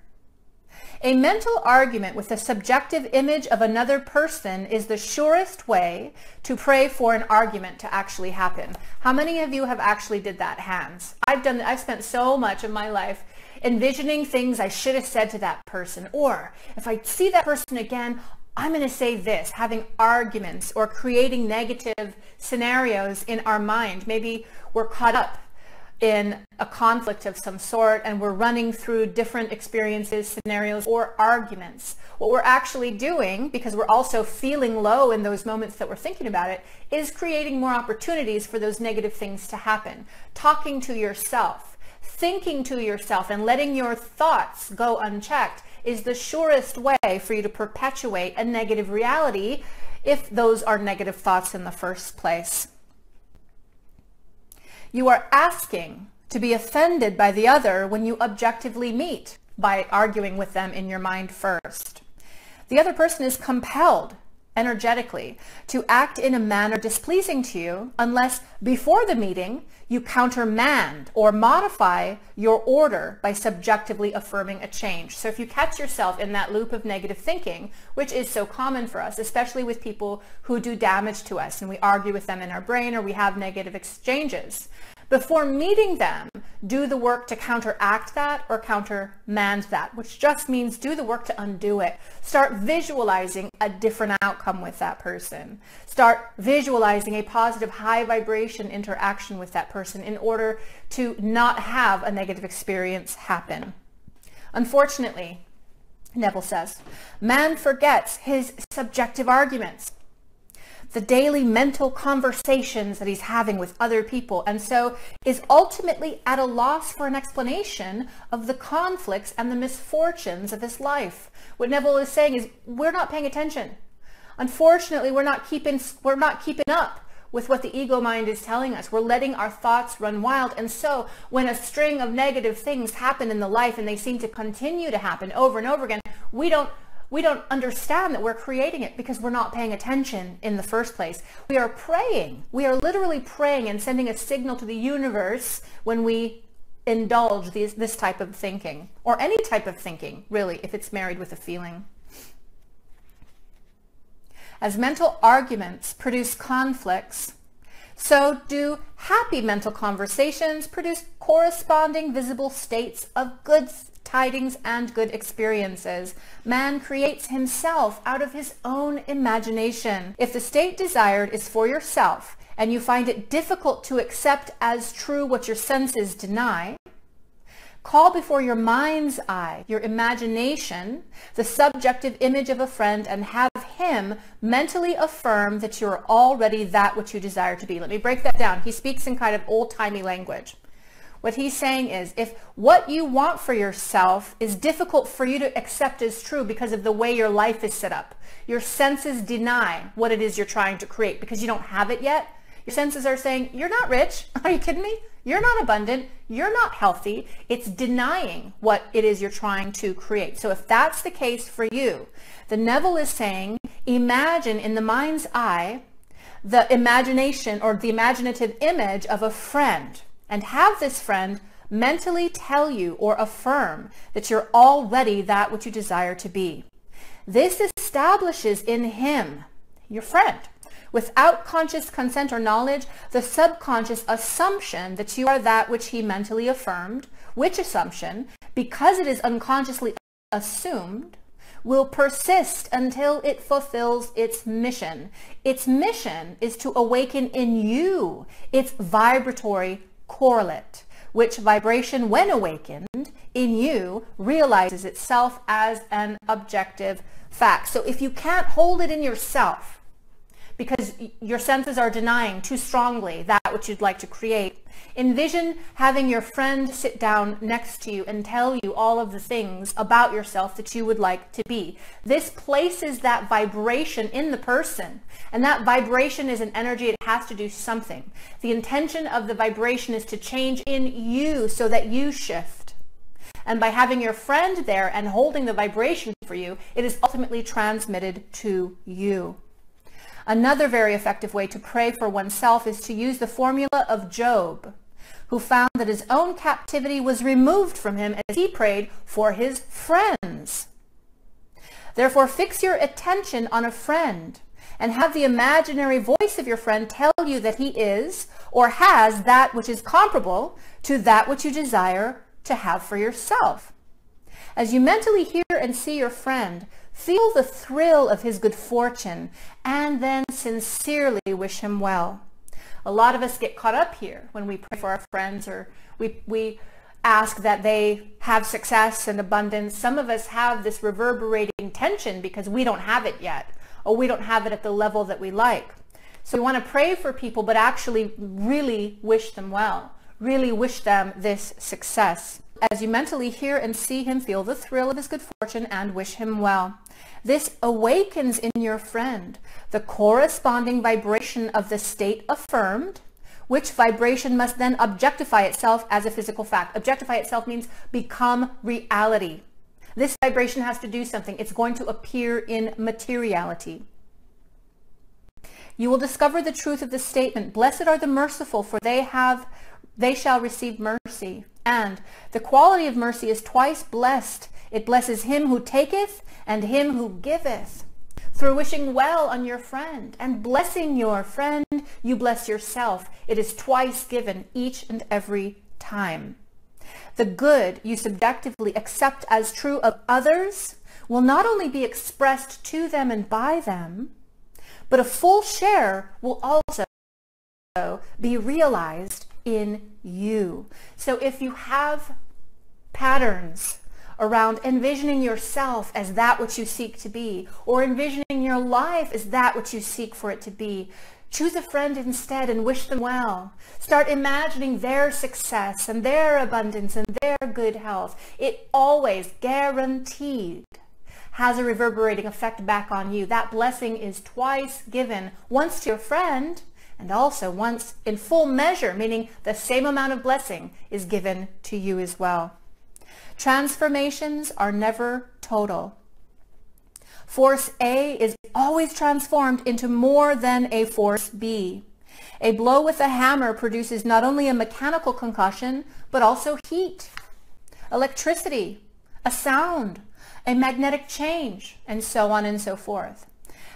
S4: A mental argument with a subjective image of another person is the surest way to pray for an argument to actually happen. How many of you have actually did that? Hands. I've spent so much of my life envisioning things I should have said to that person, or if I see that person again, I'm going to say this, having arguments or creating negative scenarios in our mind. Maybe we're caught up in a conflict of some sort and we're running through different experiences, scenarios, or arguments. What we're actually doing, because we're also feeling low in those moments that we're thinking about it, is creating more opportunities for those negative things to happen. Talking to yourself, thinking to yourself, and letting your thoughts go unchecked is the surest way for you to perpetuate a negative reality if those are negative thoughts in the first place. You are asking to be offended by the other when you objectively meet by arguing with them in your mind first. The other person is compelled energetically to act in a manner displeasing to you unless before the meeting you countermand or modify your order by subjectively affirming a change. So if you catch yourself in that loop of negative thinking, which is so common for us, especially with people who do damage to us and we argue with them in our brain or we have negative exchanges, before meeting them, do the work to counteract that or countermand that, which just means do the work to undo it. Start visualizing a different outcome with that person. Start visualizing a positive high vibration interaction with that person in order to not have a negative experience happen. Unfortunately, Neville says, man forgets his subjective arguments, the daily mental conversations that he's having with other people, and so is ultimately at a loss for an explanation of the conflicts and the misfortunes of his life. What Neville is saying is we're not paying attention. Unfortunately, we're not keeping up with what the ego mind is telling us. We're letting our thoughts run wild, and so when a string of negative things happen in the life and they seem to continue to happen over and over again, we don't understand that we're creating it because we're not paying attention in the first place. We are praying. We are literally praying and sending a signal to the universe when we indulge this type of thinking, or any type of thinking, really, if it's married with a feeling. As mental arguments produce conflicts, so do happy mental conversations produce corresponding visible states of good tidings and good experiences. Man creates himself out of his own imagination. If the state desired is for yourself and you find it difficult to accept as true what your senses deny, call before your mind's eye, your imagination, the subjective image of a friend and have him mentally affirm that you're already that which you desire to be. Let me break that down. He speaks in kind of old-timey language. What he's saying is, if what you want for yourself is difficult for you to accept as true because of the way your life is set up, your senses deny what it is you're trying to create because you don't have it yet. Your senses are saying, you're not rich. Are you kidding me? You're not abundant. You're not healthy. It's denying what it is you're trying to create. So if that's the case for you, the Neville is saying, imagine in the mind's eye the imagination or the imaginative image of a friend, and have this friend mentally tell you or affirm that you're already that which you desire to be. This establishes in him, your friend, without conscious consent or knowledge, the subconscious assumption that you are that which he mentally affirmed, which assumption, because it is unconsciously assumed, will persist until it fulfills its mission. Its mission is to awaken in you its vibratory correlate, which vibration, when awakened in you, realizes itself as an objective fact. So if you can't hold it in yourself because your senses are denying too strongly that which you'd like to create, envision having your friend sit down next to you and tell you all of the things about yourself that you would like to be. This places that vibration in the person, and that vibration is an energy. It has to do something. The intention of the vibration is to change in you so that you shift. And by having your friend there and holding the vibration for you, it is ultimately transmitted to you. Another very effective way to pray for oneself is to use the formula of Job, who found that his own captivity was removed from him as he prayed for his friends. Therefore, fix your attention on a friend and have the imaginary voice of your friend tell you that he is or has that which is comparable to that which you desire to have for yourself. As you mentally hear and see your friend, feel the thrill of his good fortune and then sincerely wish him well. A lot of us get caught up here when we pray for our friends, or we ask that they have success and abundance. Some of us have this reverberating tension because we don't have it yet, or we don't have it at the level that we like. So we want to pray for people, but actually really wish them well, really wish them this success. As you mentally hear and see him, feel the thrill of his good fortune and wish him well. This awakens in your friend the corresponding vibration of the state affirmed, which vibration must then objectify itself as a physical fact. Objectify itself means become reality. This vibration has to do something. It's going to appear in materiality. You will discover the truth of the statement, "Blessed are the merciful, for they shall receive mercy." And the quality of mercy is twice blessed. It blesses him who taketh and him who giveth. Through wishing well on your friend and blessing your friend, you bless yourself. It is twice given each and every time. The good you subjectively accept as true of others will not only be expressed to them and by them, but a full share will also be realized in you. So if you have patterns around envisioning yourself as that which you seek to be, or envisioning your life as that which you seek for it to be, choose a friend instead and wish them well. Start imagining their success and their abundance and their good health. It always, guaranteed, has a reverberating effect back on you. That blessing is twice given, once to your friend and also once in full measure, meaning the same amount of blessing is given to you as well. Transformations are never total. Force A is always transformed into more than a force B. A blow with a hammer produces not only a mechanical concussion, but also heat, electricity, a sound, a magnetic change, and so on and so forth.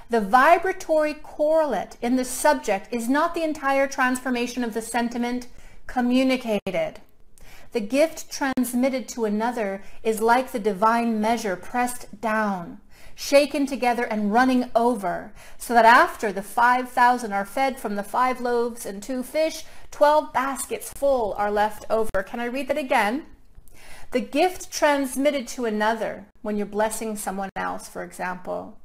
S4: The vibratory correlate in the subject is not the entire transformation of the sentiment communicated. The gift transmitted to another is like the divine measure pressed down, shaken together and running over, so that after the 5,000 are fed from the 5 loaves and 2 fish, 12 baskets full are left over. Can I read that again? The gift transmitted to another, when you're blessing someone else, for example,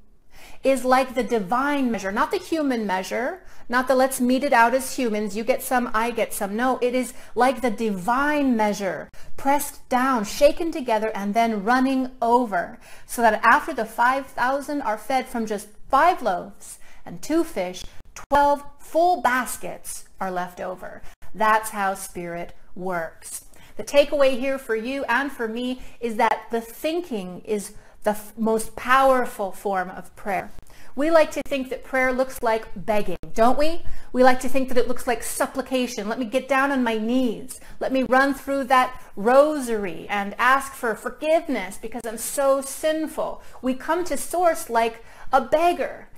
S4: is like the divine measure, not the human measure, not the let's meet it out as humans, you get some, I get some. No, it is like the divine measure, pressed down, shaken together, and then running over, so that after the 5,000 are fed from just 5 loaves and 2 fish, 12 full baskets are left over. That's how spirit works. The takeaway here for you and for me is that the thinking is the most powerful form of prayer. We like to think that prayer looks like begging, don't we? We like to think that it looks like supplication. Let me get down on my knees. Let me run through that rosary and ask for forgiveness because I'm so sinful. We come to Source like a beggar,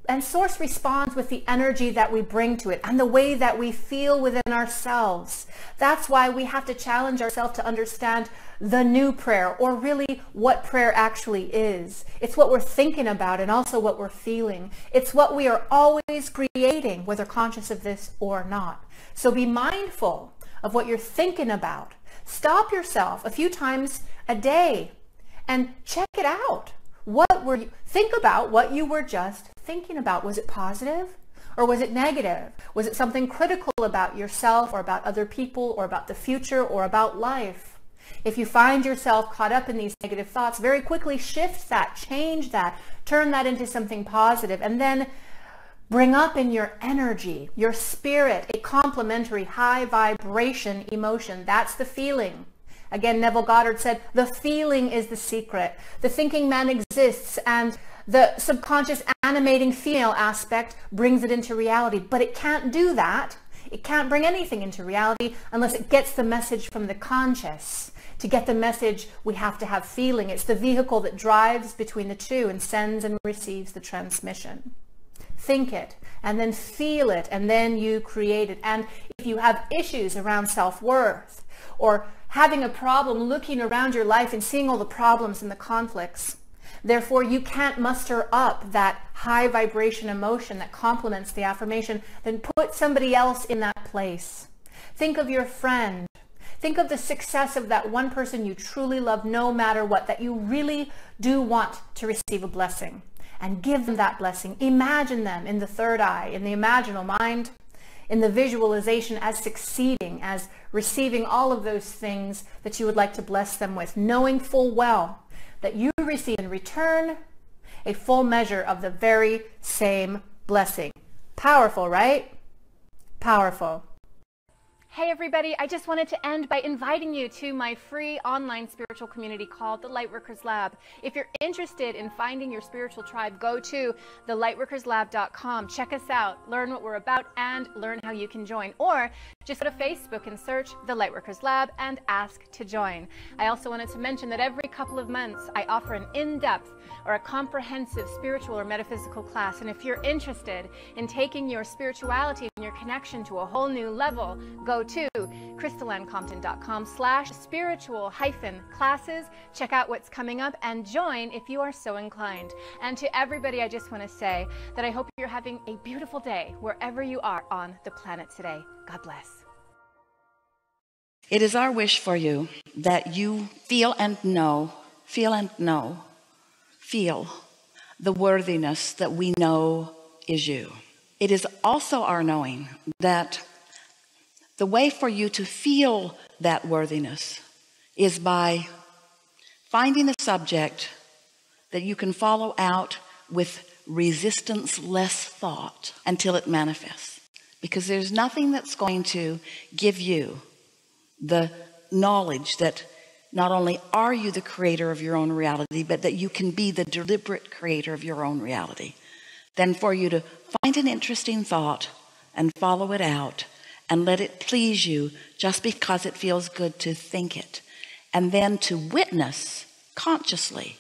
S4: and Source responds with the energy that we bring to it and the way that we feel within ourselves. That's why we have to challenge ourselves to understand the new prayer, or really what prayer actually is. It's what we're thinking about and also what we're feeling. It's what we are always creating, whether conscious of this or not. So be mindful of what you're thinking about. Stop yourself a few times a day and check it out. Think about what you were just thinking about. Was it positive or was it negative? Was it something critical about yourself or about other people or about the future or about life? If you find yourself caught up in these negative thoughts, very quickly shift that, change that, turn that into something positive, and then bring up in your energy, your spirit, a complementary high vibration emotion. That's the feeling. Again, Neville Goddard said, the feeling is the secret. The thinking man exists, and the subconscious animating female aspect brings it into reality. But it can't do that. It can't bring anything into reality unless it gets the message from the conscious. To get the message, we have to have feeling. It's the vehicle that drives between the two and sends and receives the transmission. Think it, and then feel it, and then you create it. And if you have issues around self-worth, or having a problem looking around your life and seeing all the problems and the conflicts, therefore you can't muster up that high vibration emotion that complements the affirmation, then put somebody else in that place. Think of your friend. Think of the success of that one person you truly love, no matter what, that you really do want to receive a blessing, and give them that blessing. Imagine them in the third eye, in the imaginal mind, in the visualization as succeeding, as receiving all of those things that you would like to bless them with, knowing full well that you receive in return a full measure of the very same blessing. Powerful, right? Powerful. Hey everybody, I just wanted to end by inviting you to my free online spiritual community called the Lightworkers Lab. If you're interested in finding your spiritual tribe, go to thelightworkerslab.com. Check us out, learn what we're about, and learn how you can join. Or just go to Facebook and search the Lightworkers Lab and ask to join. I also wanted to mention that every couple of months I offer an in-depth or a comprehensive spiritual or metaphysical class. And if you're interested in taking your spirituality and your connection to a whole new level, go to crystallancompton.com/spiritual-classes. Check out what's coming up and join if you are so inclined. And to everybody, I just want to say that I hope you're having a beautiful day wherever you are on the planet today. God bless.
S2: It is our wish for you that you feel the worthiness that we know is you. It is also our knowing that the way for you to feel that worthiness is by finding a subject that you can follow out with resistance-less thought until it manifests. Because there's nothing that's going to give you the knowledge that not only are you the creator of your own reality, but that you can be the deliberate creator of your own reality, than for you to find an interesting thought and follow it out and let it please you just because it feels good to think it, and then to witness consciously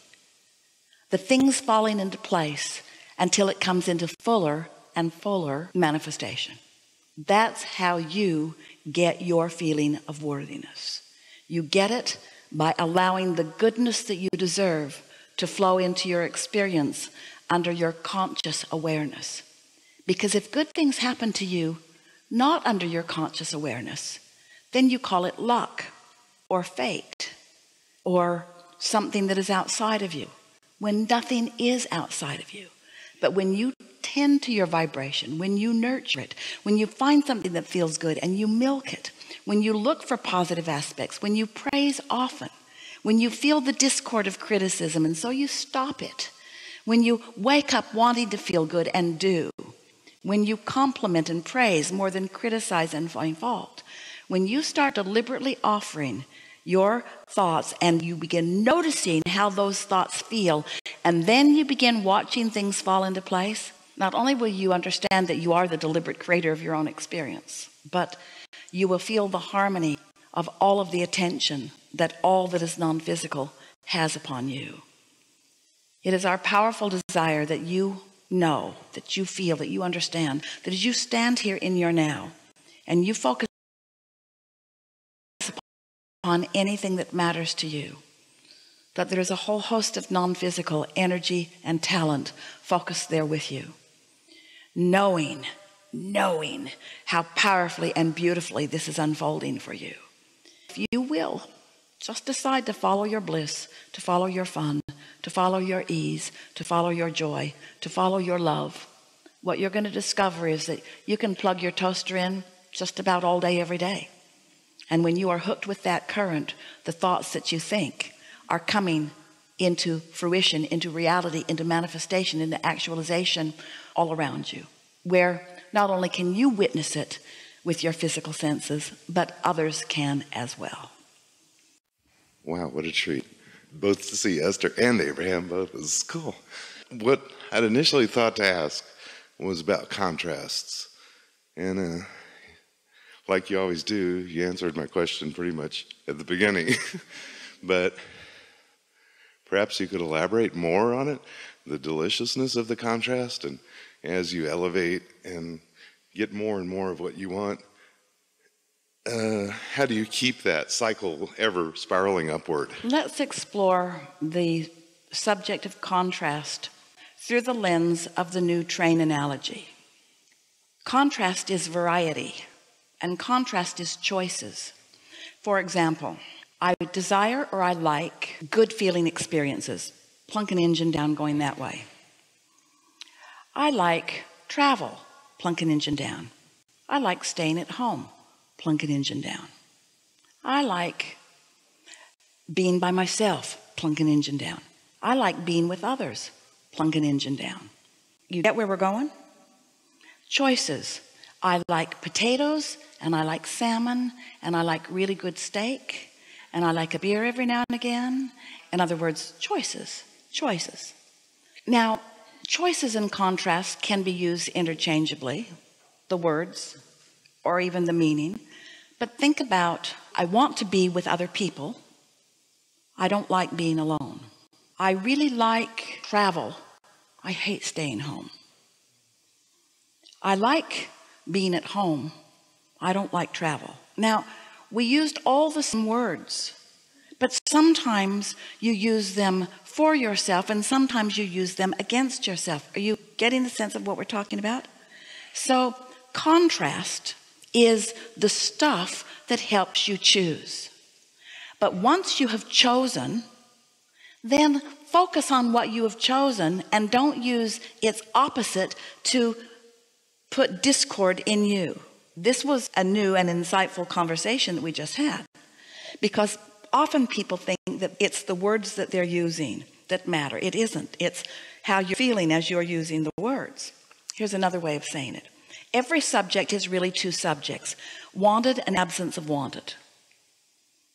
S2: the things falling into place until it comes into fuller and fuller manifestation. That's how you get your feeling of worthiness. You get it by allowing the goodness that you deserve to flow into your experience under your conscious awareness. Because if good things happen to you not under your conscious awareness, then you call it luck or fate or something that is outside of you, when nothing is outside of you. But when you tend to your vibration, when you nurture it, when you find something that feels good and you milk it, when you look for positive aspects, when you praise often, when you feel the discord of criticism and so you stop it, when you wake up wanting to feel good and do, when you compliment and praise more than criticize and find fault, when you start deliberately offering your thoughts and you begin noticing how those thoughts feel, and then you begin watching things fall into place, not only will you understand that you are the deliberate creator of your own experience, but you will feel the harmony of all of the attention that all that is non-physical has upon you. It is our powerful desire that you know, that you feel, that you understand, that as you stand here in your now and you focus upon anything that matters to you, that there is a whole host of non-physical energy and talent focused there with you, knowing how powerfully and beautifully this is unfolding for you. If you will just decide to follow your bliss, to follow your fun, to follow your ease, to follow your joy, to follow your love, what you're going to discover is that you can plug your toaster in just about all day, every day. And when you are hooked with that current, the thoughts that you think are coming into fruition, into reality, into manifestation, into actualization all around you, where not only can you witness it with your physical senses, but others can as well.
S9: Wow, what a treat. Both to see Esther and Abraham both was cool. What I'd initially thought to ask was about contrasts. And like you always do, you answered my question pretty much at the beginning. But perhaps you could elaborate more on it, the deliciousness of the contrast, and as you elevate and get more and more of what you want, how do you keep that cycle ever spiraling upward?
S2: Let's explore the subject of contrast through the lens of the new train analogy. Contrast is variety, and contrast is choices. For example, I desire or I like good feeling experiences. Plunk an engine down, going that way. I like travel. Plunk an engine down. I like staying at home. Plunk an engine down. I like being by myself. Plunk an engine down. I like being with others. Plunk an engine down. You get where we're going? Choices. I like potatoes, and I like salmon, and I like really good steak, and I like a beer every now and again. In other words, choices. Choices. Now, choices and contrast can be used interchangeably, the words or even the meaning. But think about, I want to be with other people. I don't like being alone. I really like travel. I hate staying home. I like being at home. I don't like travel. Now, we used all the same words, but sometimes you use them for yourself and sometimes you use them against yourself. Are you getting the sense of what we're talking about? So contrast is the stuff that helps you choose. But once you have chosen, then focus on what you have chosen and don't use its opposite to put discord in you. This was a new and insightful conversation that we just had, because often people think that it's the words that they're using that matter. It isn't. It's how you're feeling as you're using the words. Here's another way of saying it. Every subject is really two subjects, wanted and absence of wanted.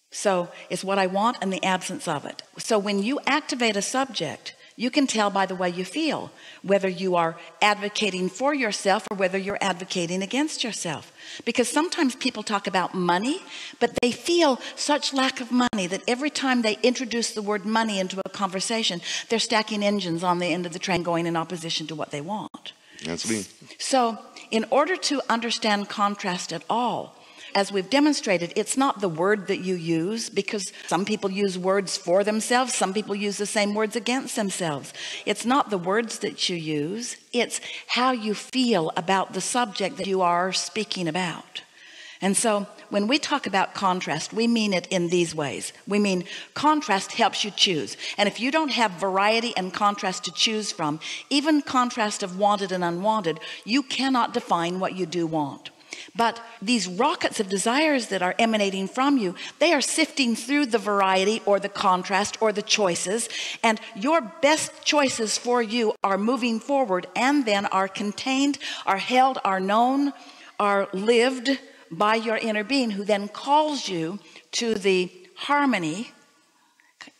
S2: So it's what I want and the absence of it. So when you activate a subject, you can tell by the way you feel whether you are advocating for yourself or whether you're advocating against yourself. Because sometimes people talk about money, but they feel such lack of money that every time they introduce the word money into a conversation, they're stacking engines on the end of the train going in opposition to what they want.
S9: That's me.
S2: So in order to understand contrast at all, as we've demonstrated, it's not the word that you use, because some people use words for themselves. Some people use the same words against themselves. It's not the words that you use. It's how you feel about the subject that you are speaking about. And so when we talk about contrast, we mean it in these ways. We mean contrast helps you choose. And if you don't have variety and contrast to choose from, even contrast of wanted and unwanted, you cannot define what you do want. But these rockets of desires that are emanating from you, they are sifting through the variety or the contrast or the choices, and your best choices for you are moving forward and then are contained, are held, are known, are lived by your inner being, who then calls you to the harmony,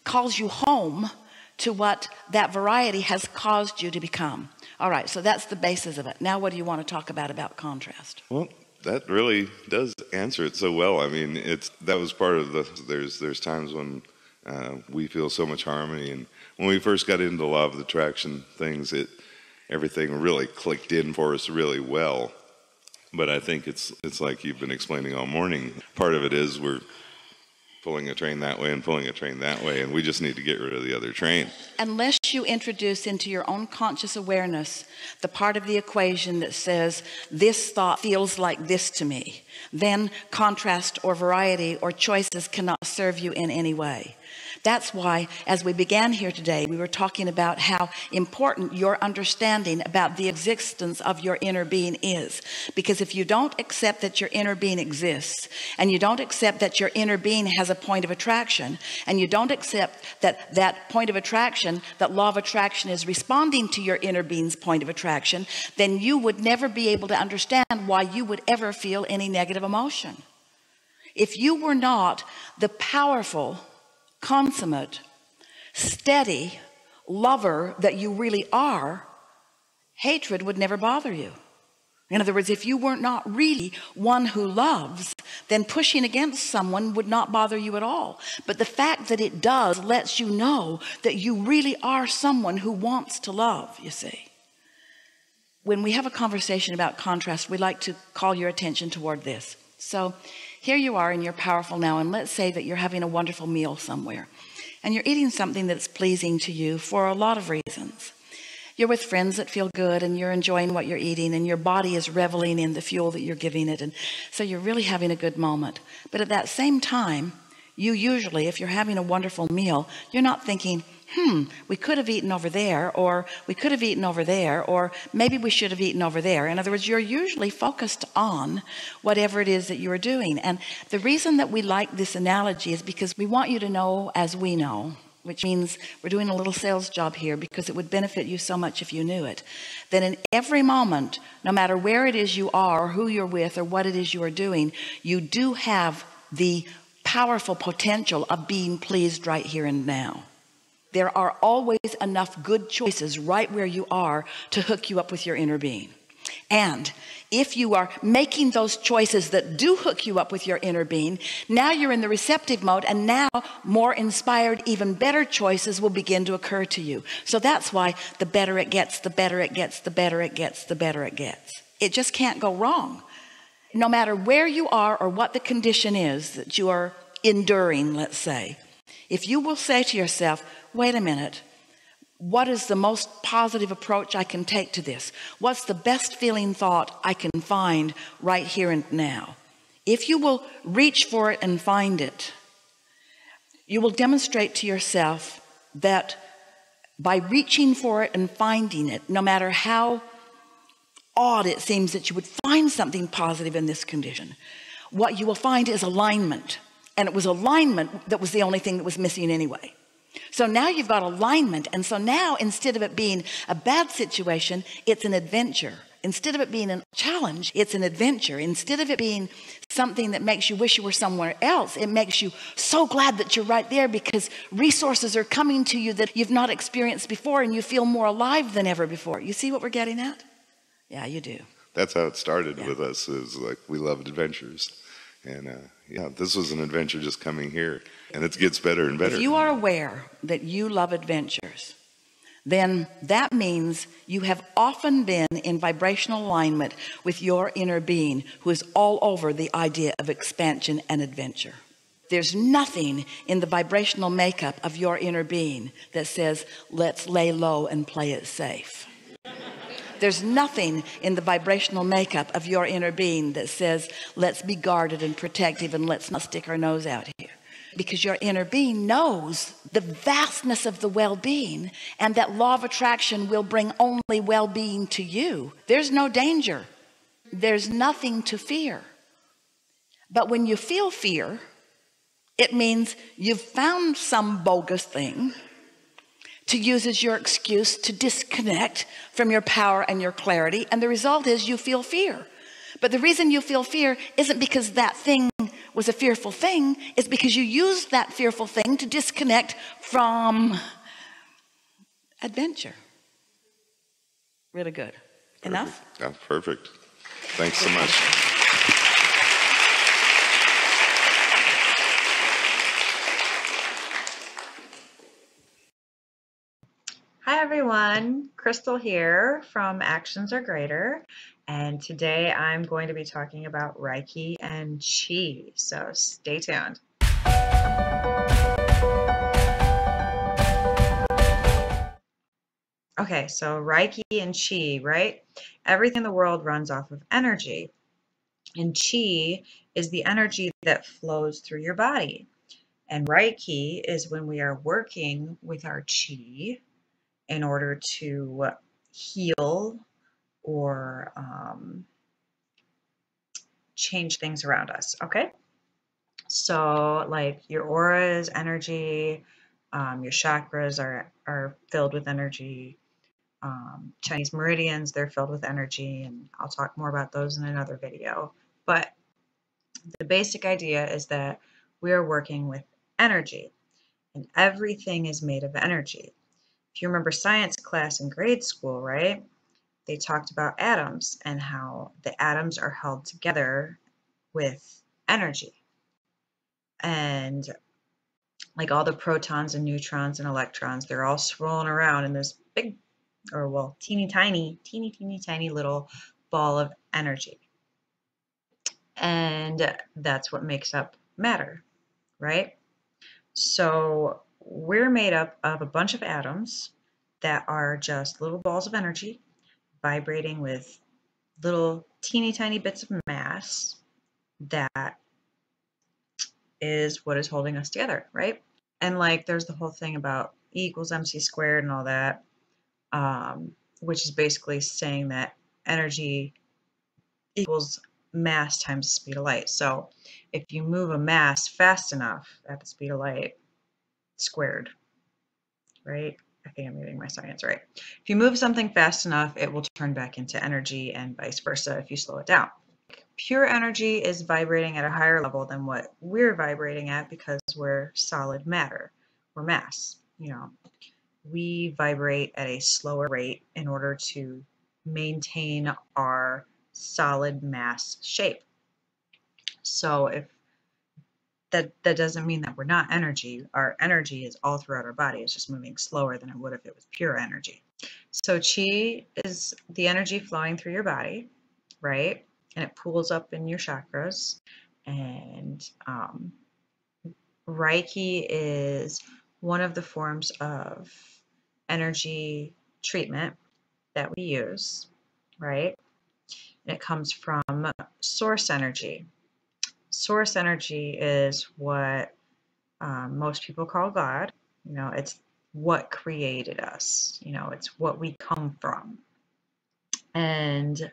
S2: calls you home to what that variety has caused you to become. All right, so that's the basis of it. Now what do you want to talk about contrast?
S9: Well, that really does answer it so well. I mean, that was part of the, there's times when we feel so much harmony, and when we first got into the law of attraction things, everything really clicked in for us really well. But I think it's like you've been explaining all morning. Part of it is we're pulling a train that way and pulling a train that way, and we just need to get rid of the other train.
S2: Unless you introduce into your own conscious awareness the part of the equation that says this thought feels like this to me, then contrast or variety or choices cannot serve you in any way. That's why, as we began here today, we were talking about how important your understanding about the existence of your inner being is. Because if you don't accept that your inner being exists, and you don't accept that your inner being has a point of attraction, and you don't accept that that point of attraction, that law of attraction is responding to your inner being's point of attraction, then you would never be able to understand why you would ever feel any negative emotion. If you were not the powerful, consummate, steady lover that you really are, hatred would never bother you. In other words, if you were not really one who loves, then pushing against someone would not bother you at all. But the fact that it does lets you know that you really are someone who wants to love, you see. When we have a conversation about contrast, we like to call your attention toward this. So here you are and you're powerful now, and let's say that you're having a wonderful meal somewhere and you're eating something that's pleasing to you for a lot of reasons. You're with friends that feel good and you're enjoying what you're eating, and your body is reveling in the fuel that you're giving it, and so you're really having a good moment. But at that same time, you usually, if you're having a wonderful meal, you're not thinking, we could have eaten over there, or we could have eaten over there, or maybe we should have eaten over there. In other words, you're usually focused on whatever it is that you are doing. And the reason that we like this analogy is because we want you to know as we know, which means we're doing a little sales job here, because it would benefit you so much if you knew it, that in every moment, no matter where it is you are, or who you're with, or what it is you are doing, you do have the powerful potential of being pleased right here and now. There are always enough good choices right where you are to hook you up with your inner being. And if you are making those choices that do hook you up with your inner being, now you're in the receptive mode, and now more inspired, even better choices will begin to occur to you. So that's why the better it gets, the better it gets, the better it gets, the better it gets. It just can't go wrong. No matter where you are or what the condition is that you are enduring, let's say, if you will say to yourself, wait a minute, what is the most positive approach I can take to this? What's the best feeling thought I can find right here and now? If you will reach for it and find it, you will demonstrate to yourself that by reaching for it and finding it, no matter how odd it seems that you would find something positive in this condition, what you will find is alignment. And it was alignment that was the only thing that was missing anyway. So now you've got alignment, and so now instead of it being a bad situation, it's an adventure. Instead of it being a challenge, it's an adventure. Instead of it being something that makes you wish you were somewhere else, it makes you so glad that you're right there, because resources are coming to you that you've not experienced before, and you feel more alive than ever before. You see what we're getting at? Yeah, you do.
S9: That's how it started with us, is like we loved adventures. And this was an adventure just coming here, and it gets better and better.
S2: If you are aware that you love adventures, then that means you have often been in vibrational alignment with your inner being, who is all over the idea of expansion and adventure. There's nothing in the vibrational makeup of your inner being that says, let's lay low and play it safe. There's nothing in the vibrational makeup of your inner being that says, let's be guarded and protective and let's not stick our nose out here. Because your inner being knows the vastness of the well-being, and that law of attraction will bring only well-being to you. There's no danger. There's nothing to fear. But when you feel fear, it means you've found some bogus thing to use as your excuse to disconnect from your power and your clarity, and the result is you feel fear. But the reason you feel fear isn't because that thing was a fearful thing. It's because you used that fearful thing to disconnect from adventure. Really good.
S9: Perfect.
S2: Enough?
S9: Yeah, perfect. Thanks so much.
S1: Hi everyone, Crystal here from Actions Are Greater, and today I'm going to be talking about Reiki and Chi, so stay tuned. Okay, so Reiki and Chi, right? Everything in the world runs off of energy, and Chi is the energy that flows through your body, and Reiki is when we are working with our Chi in order to heal or change things around us. Okay, so like your aura is energy, your chakras are filled with energy, Chinese meridians, they're filled with energy, and I'll talk more about those in another video. But the basic idea is that we are working with energy, and everything is made of energy. If you remember science class in grade school, right? they talked about atoms and how the atoms are held together with energy. And like all the protons and neutrons and electrons, they're all swirling around in this big, or well, teeny tiny little ball of energy. And that's what makes up matter, right? So we're made up of a bunch of atoms that are just little balls of energy vibrating with little teeny tiny bits of mass. That is what is holding us together, right? And like there's the whole thing about E equals mc squared and all that, which is basically saying that energy equals mass times the speed of light. So if you move a mass fast enough at the speed of light, squared, right? I think I'm getting my science right. If you move something fast enough, it will turn back into energy, and vice versa if you slow it down. Pure energy is vibrating at a higher level than what we're vibrating at because we're solid matter. We're mass. We vibrate at a slower rate in order to maintain our solid mass shape. So if that doesn't mean that we're not energy. Our energy is all throughout our body. It's just moving slower than it would if it was pure energy. So chi is the energy flowing through your body, right? And it pools up in your chakras. And Reiki is one of the forms of energy treatment that we use, right? And it comes from source energy. Source energy is what most people call God. It's what created us. It's what we come from. And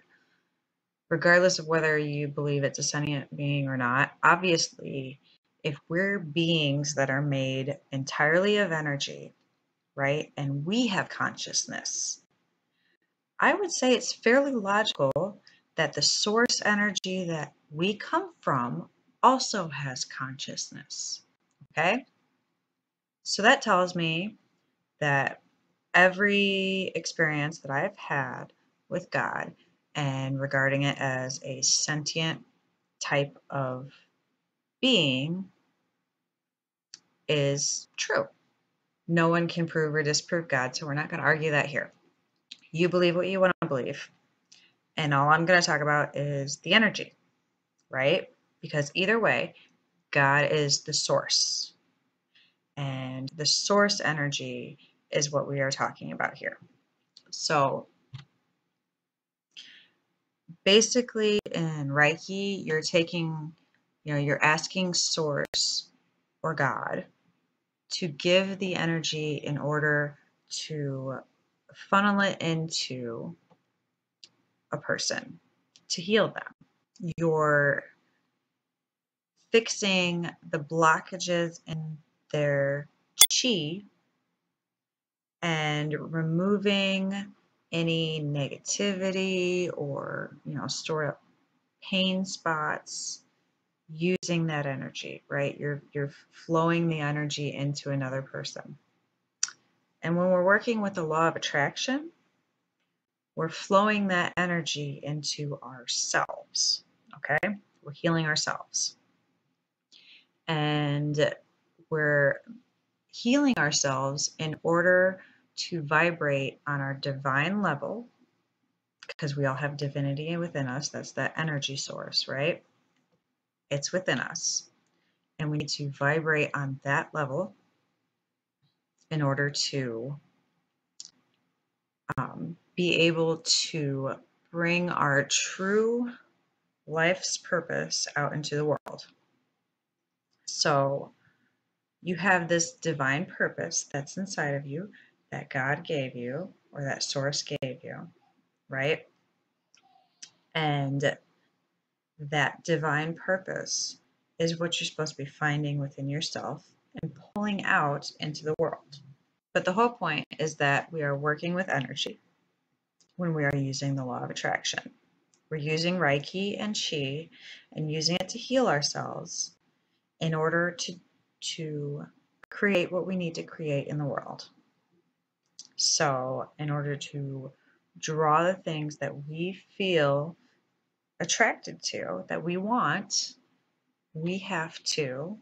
S1: regardless of whether you believe it's a sentient being or not, obviously, if we're beings that are made entirely of energy, right, and we have consciousness, I would say it's fairly logical that the source energy that we come from also has consciousness. Okay? So that tells me that every experience that I've had with God and regarding it as a sentient type of being is true. No one can prove or disprove God, so we're not going to argue that here. You believe what you want to believe. And all I'm going to talk about is the energy, right? Because either way, God is the source. And the source energy is what we are talking about here. So basically in Reiki, you're asking source or God to give the energy in order to funnel it into a person to heal them. You're fixing the blockages in their chi and removing any negativity or stored up pain spots using that energy, right? You're flowing the energy into another person. And when we're working with the law of attraction, we're flowing that energy into ourselves, okay? We're healing ourselves. And we're healing ourselves in order to vibrate on our divine level, because we all have divinity within us. That's that energy source, right? It's within us. And we need to vibrate on that level in order to be able to bring our true life's purpose out into the world. So you have this divine purpose that's inside of you that God gave you or that source gave you, right? And that divine purpose is what you're supposed to be finding within yourself and pulling out into the world. But the whole point is that we are working with energy when we are using the law of attraction. We're using Reiki and Chi and using it to heal ourselves in order to create what we need to create in the world. So in order to draw the things that we feel attracted to, that we want, we have to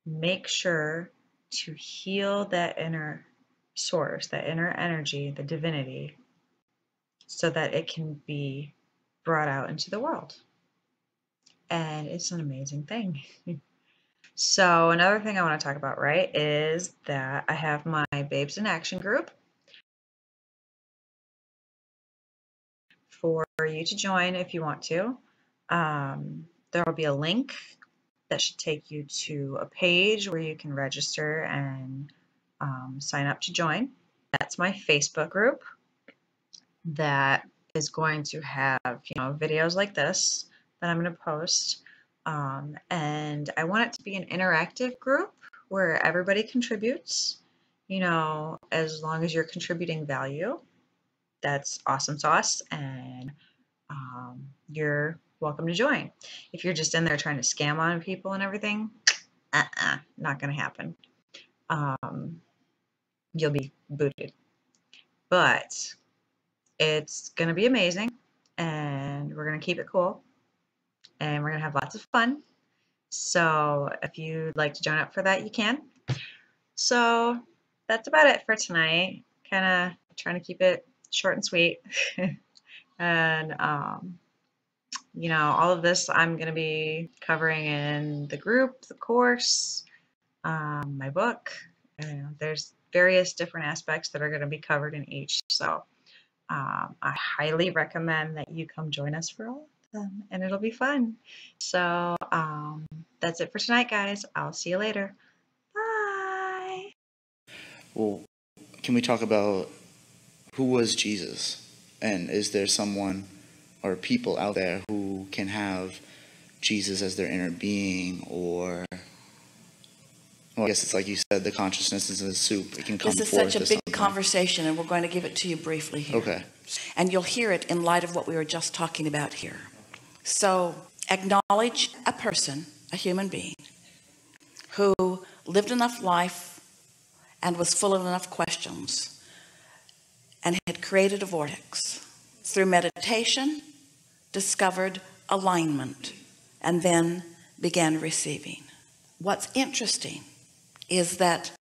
S1: make sure to heal that inner source, that inner energy, the divinity, so that it can be brought out into the world. And it's an amazing thing. So another thing I want to talk about, right, is that I have my Babes in Action group for you to join if you want to. There will be a link that should take you to a page where you can register and sign up to join. That's my Facebook group that is going to have, videos like this that I'm going to post. And I want it to be an interactive group where everybody contributes, as long as you're contributing value. That's awesome sauce, and you're welcome to join. If you're just in there trying to scam on people and everything, not going to happen. You'll be booted. But it's going to be amazing, and we're going to keep it cool, and we're going to have lots of fun. So if you'd like to join up for that, you can. So that's about it for tonight. Kind of trying to keep it short and sweet. And, all of this I'm going to be covering in the group, the course, my book. There's various different aspects that are going to be covered in each. So I highly recommend that you come join us for all of them, and it'll be fun. So that's it for tonight, guys. I'll see you later. Bye.
S10: Well, can we talk about who was Jesus? And is there someone or people out there who can have Jesus as their inner being? Or, well, I guess it's like you said, the consciousness is in the soup. It can come forth.
S2: This is such a big conversation, and we're going to give it to you briefly here.
S10: Okay.
S2: And you'll hear it in light of what we were just talking about here. So acknowledge a person, a human being, who lived enough life and was full of enough questions and had created a vortex. Through meditation, discovered alignment, and then began receiving. What's interesting is that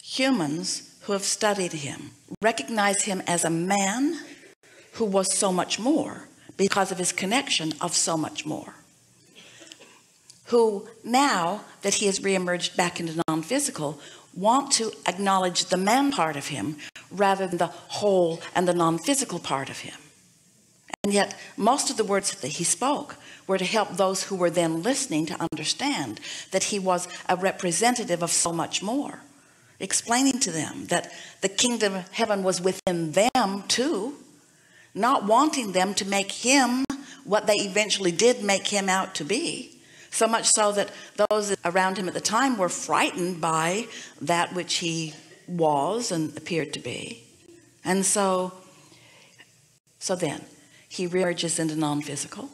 S2: humans who have studied him recognize him as a man who was so much more because of his connection of so much more. Who now that he has reemerged back into non-physical, want to acknowledge the man part of him rather than the whole and the non-physical part of him. And yet most of the words that he spoke were to help those who were then listening to understand that he was a representative of so much more, explaining to them that the kingdom of heaven was within them too, not wanting them to make him what they eventually did make him out to be. So much so that those around him at the time were frightened by that which he was and appeared to be. And so then he reemerges into non-physical,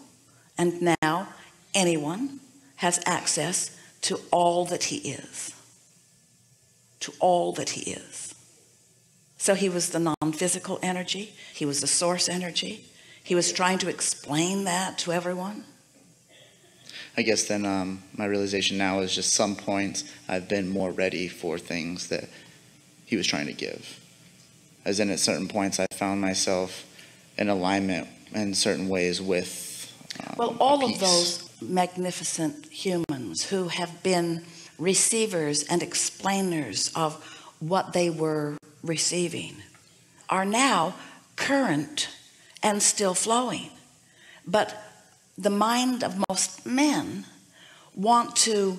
S2: and now anyone has access to all that he is. To all that he is. So he was the non-physical energy. He was the source energy. He was trying to explain that to everyone.
S10: I guess then my realization now is just some points I've been more ready for things that he was trying to give. As in at certain points I found myself in alignment in certain ways with
S2: well, all of those magnificent humans who have been receivers and explainers of what they were receiving are now current and still flowing. But the mind of most men want to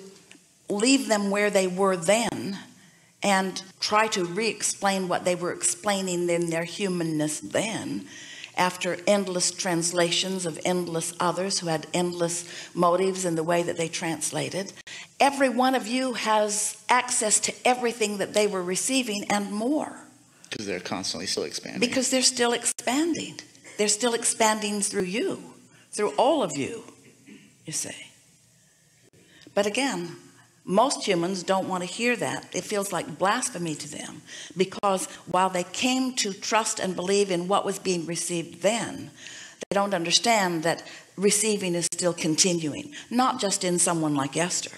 S2: leave them where they were then and try to re-explain what they were explaining in their humanness then, after endless translations of endless others who had endless motives in the way that they translated. Every one of you has access to everything that they were receiving and more.
S10: Because they're constantly still expanding.
S2: Because they're still expanding. They're still expanding through you, through all of you, you see. But again, Most humans don't want to hear that. It feels like blasphemy to them, because while they came to trust and believe in what was being received then, they don't understand that receiving is still continuing, not just in someone like Esther,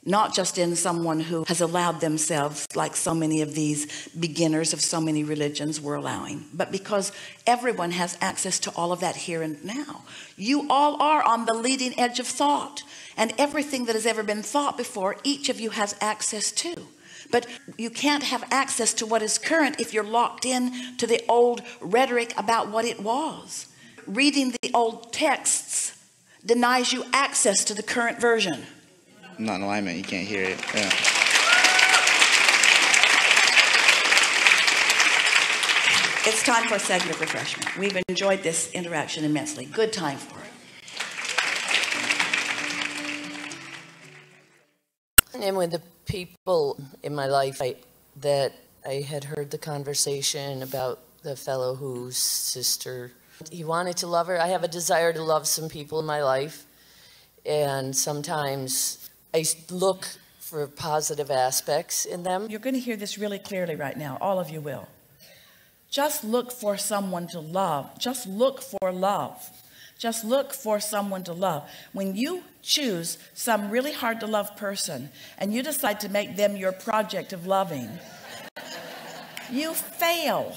S2: not just in someone who has allowed themselves, like so many of these beginners of so many religions were allowing, but because everyone has access to all of that here and now. You all are on the leading edge of thought, and everything that has ever been thought before, each of you has access to. But you can't have access to what is current if you're locked in to the old rhetoric about what it was. Reading the old texts denies you access to the current version.
S10: Not in alignment, you can't hear it. Yeah.
S2: It's time for a segment of refreshment. We've enjoyed this interaction immensely. Good time for it.
S11: And with the people in my life that I had heard the conversation about the fellow whose sister, he wanted to love her. I have a desire to love some people in my life, and sometimes I look for positive aspects in them.
S2: You're going to hear this really clearly right now. All of you will. Just look for someone to love. Just look for love. Just look for someone to love. When you choose some really hard to love person and you decide to make them your project of loving, you fail.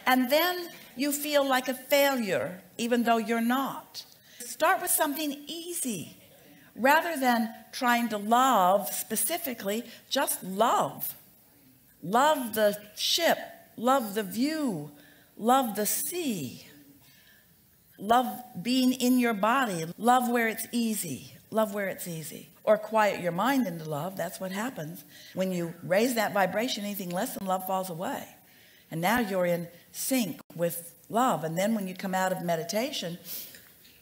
S2: And then you feel like a failure, even though you're not. Start with something easy. Rather than trying to love specifically, just love. Love the ship, love the view, love the sea, love being in your body, love where it's easy, love where it's easy. Or quiet your mind into love. That's what happens. When you raise that vibration, anything less than love falls away. And now you're in sync with love. And then when you come out of meditation,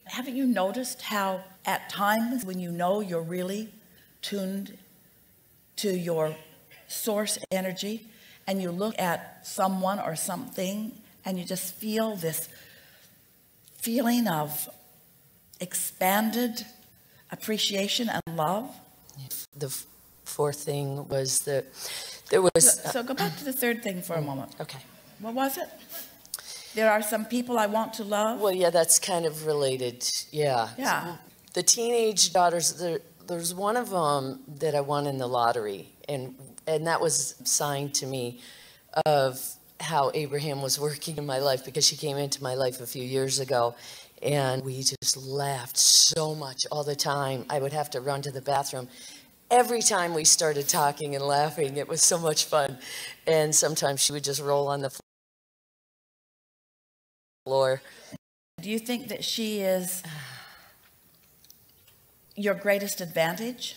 S2: haven't you noticed how at times when you know you're really tuned to your source energy and you look at someone or something and you just feel this feeling of expanded appreciation and love?
S11: The fourth thing was that there was...
S2: So go back to the third thing for a moment.
S11: Okay.
S2: What was it? There are some people I want to love.
S11: Well, yeah, that's kind of related. Yeah.
S2: Yeah.
S11: The teenage daughters, there's one of them that I won in the lottery, and that was a sign to me of how Abraham was working in my life, because she came into my life a few years ago, and we just laughed so much all the time. I would have to run to the bathroom every time we started talking and laughing. It was so much fun. And sometimes she would just roll on the floor.
S2: Do you think that she is your greatest advantage?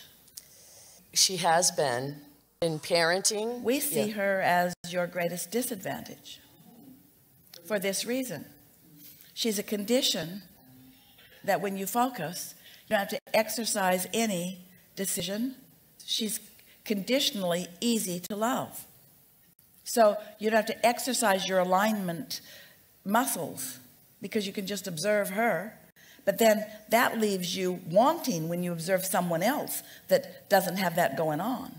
S11: She has been in parenting.
S2: We see her as your greatest disadvantage for this reason. She's a condition that when you focus, you don't have to exercise any decision. She's conditionally easy to love. So you don't have to exercise your alignment muscles because you can just observe her. But then that leaves you wanting when you observe someone else that doesn't have that going on.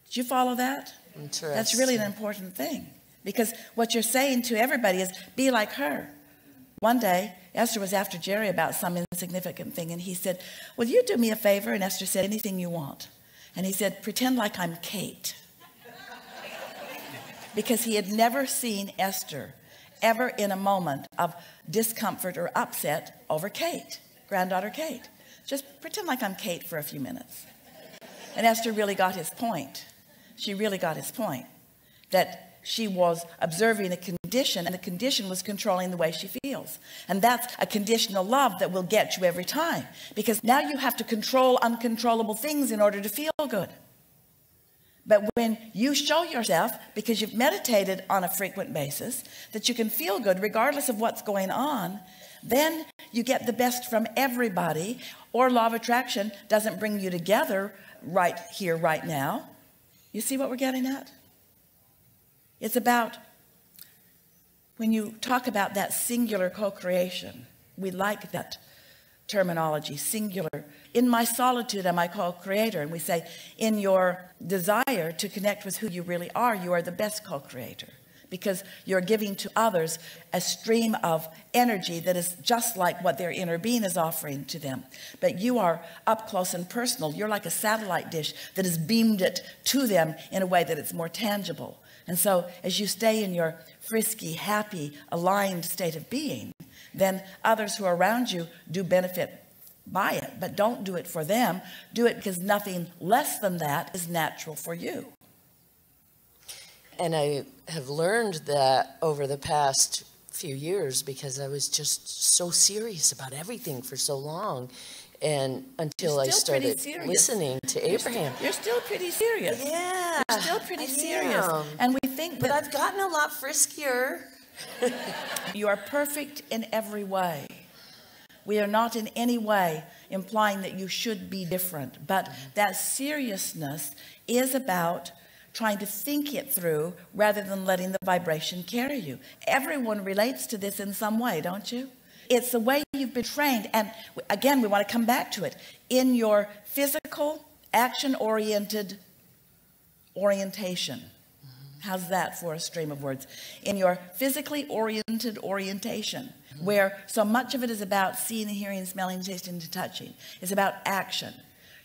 S2: Did you follow that?
S11: Interesting.
S2: That's really an important thing, because what you're saying to everybody is be like her. One day Esther was after Jerry about some insignificant thing, and he said, will you do me a favor? And Esther said, anything you want. And he said, pretend like I'm Kate. Because he had never seen Esther ever in a moment of discomfort or upset over Kate, granddaughter Kate. Just pretend like I'm Kate for a few minutes. And Esther really got his point. She really got his point, that she was observing a condition, and the condition was controlling the way she feels. And that's a conditional love that will get you every time, because now you have to control uncontrollable things in order to feel good. But when you show yourself, because you've meditated on a frequent basis, that you can feel good regardless of what's going on, then you get the best from everybody. Or law of attraction doesn't bring you together right here, right now. You see what we're getting at? It's about, when you talk about that singular co-creation, we like that terminology, singular. In my solitude, am I called creator? And we say, in your desire to connect with who you really are, you are the best co-creator, because you're giving to others a stream of energy that is just like what their inner being is offering to them. But you are up close and personal. You're like a satellite dish that has beamed it to them in a way that it's more tangible. And so as you stay in your frisky, happy, aligned state of being, then others who are around you do benefit by it. But don't do it for them. Do it because nothing less than that is natural for you.
S11: And I have learned that over the past few years, because I was just so serious about everything for so long. And until I started listening to Abraham.
S2: You're still pretty serious.
S11: Yeah.
S2: You're still pretty serious. And we think that,
S11: but I've gotten a lot friskier.
S2: You are perfect in every way. We are not in any way implying that you should be different, but that seriousness is about trying to think it through rather than letting the vibration carry you. Everyone relates to this in some way, don't you? It's the way you've been trained. And again, we want to come back to it. In your physical, action-oriented orientation. How's that for a stream of words? In your physically oriented orientation, where so much of it is about seeing, hearing, smelling, tasting, and touching. It's about action.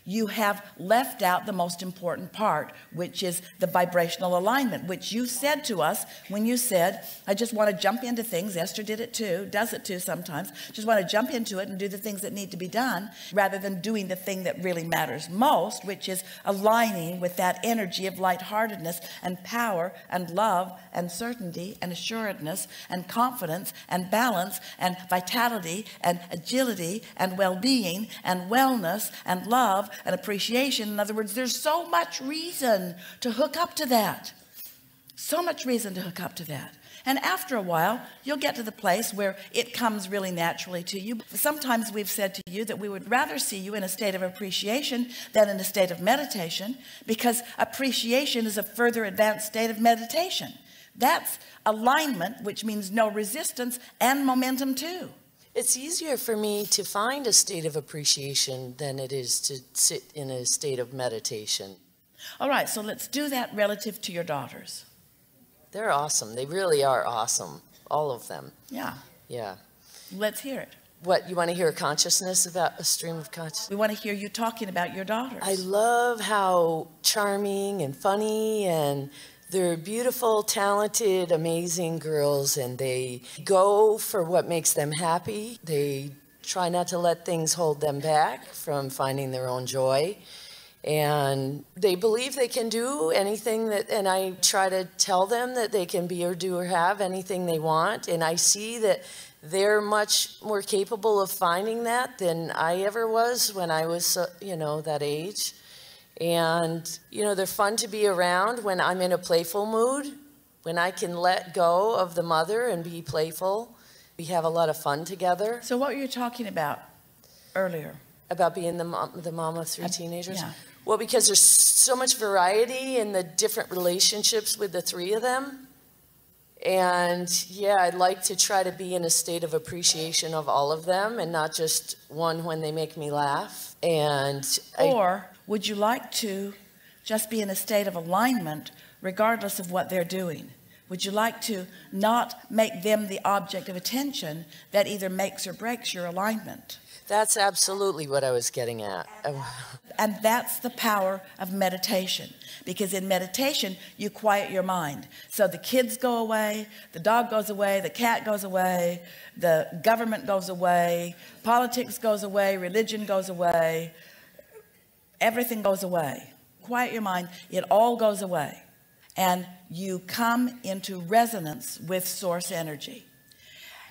S2: You have left out the most important part, which is the vibrational alignment, which you said to us when you said, I just want to jump into things. Esther did it too, does it too sometimes. Just want to jump into it and do the things that need to be done rather than doing the thing that really matters most, which is aligning with that energy of lightheartedness and power and love and certainty and assuredness and confidence and balance and vitality and agility and well-being and wellness and love and appreciation. In other words, there's so much reason to hook up to that. So much reason to hook up to that. And after a while, you'll get to the place where it comes really naturally to you. Sometimes we've said to you that we would rather see you in a state of appreciation than in a state of meditation, because appreciation is a further advanced state of meditation. That's alignment, which means no resistance, and momentum too.
S11: It's easier for me to find a state of appreciation than it is to sit in a state of meditation.
S2: All right, so let's do that relative to your daughters.
S11: They're awesome. They really are awesome. All of them.
S2: Yeah.
S11: Yeah.
S2: Let's hear it.
S11: What, you want to hear consciousness, about a stream of consciousness?
S2: We want to hear you talking about your daughters.
S11: I love how charming and funny, and they're beautiful, talented, amazing girls, and they go for what makes them happy. They try not to let things hold them back from finding their own joy. And they believe they can do anything that, and I try to tell them that they can be or do or have anything they want. And I see that they're much more capable of finding that than I ever was when I was, that age. And, they're fun to be around when I'm in a playful mood, when I can let go of the mother and be playful. We have a lot of fun together.
S2: So what were you talking about earlier?
S11: About being the mom of three teenagers?
S2: Yeah.
S11: Well, because there's so much variety in the different relationships with the three of them. And yeah, I'd like to try to be in a state of appreciation of all of them and not just one when they make me laugh. Or
S2: would you like to just be in a state of alignment regardless of what they're doing? Would you like to not make them the object of attention that either makes or breaks your alignment?
S11: That's absolutely what I was getting at.
S2: And that's the power of meditation, because in meditation you quiet your mind. So the kids go away, the dog goes away, the cat goes away, the government goes away, politics goes away, religion goes away, everything goes away. Quiet your mind, it all goes away. And you come into resonance with source energy.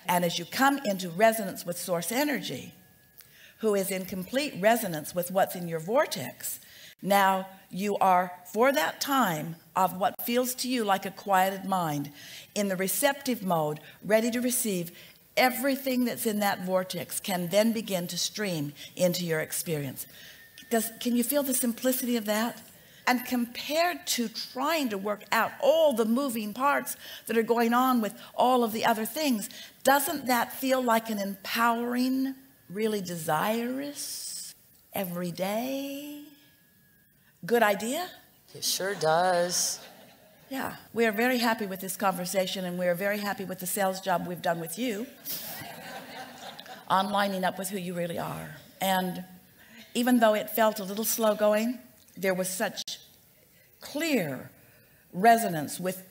S2: And as you come into resonance with source energy, who is in complete resonance with what's in your vortex, now you are, for that time of what feels to you like a quieted mind, in the receptive mode, ready to receive everything that's in that vortex, can then begin to stream into your experience. Can you feel the simplicity of that? And compared to trying to work out all the moving parts that are going on with all of the other things, doesn't that feel like an empowering really desirous every day. Good idea?
S11: It sure does.
S2: Yeah, we are very happy with this conversation, and we are very happy with the sales job we've done with you on lining up with who you really are. And even though it felt a little slow going, there was such clear resonance with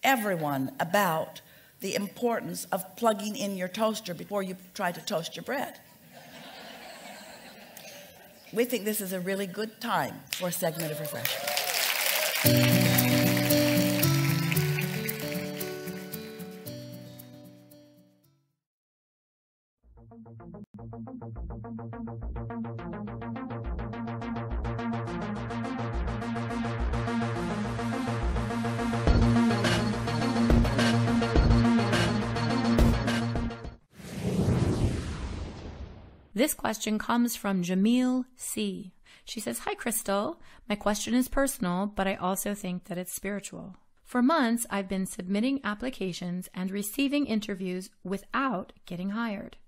S2: everyone about the importance of plugging in your toaster before you try to toast your bread. We think this is a really good time for a segment of refreshment.
S12: This question comes from Jamil C. She says, "Hi, Crystal. My question is personal, but I also think that it's spiritual. For months, I've been submitting applications and receiving interviews without getting hired.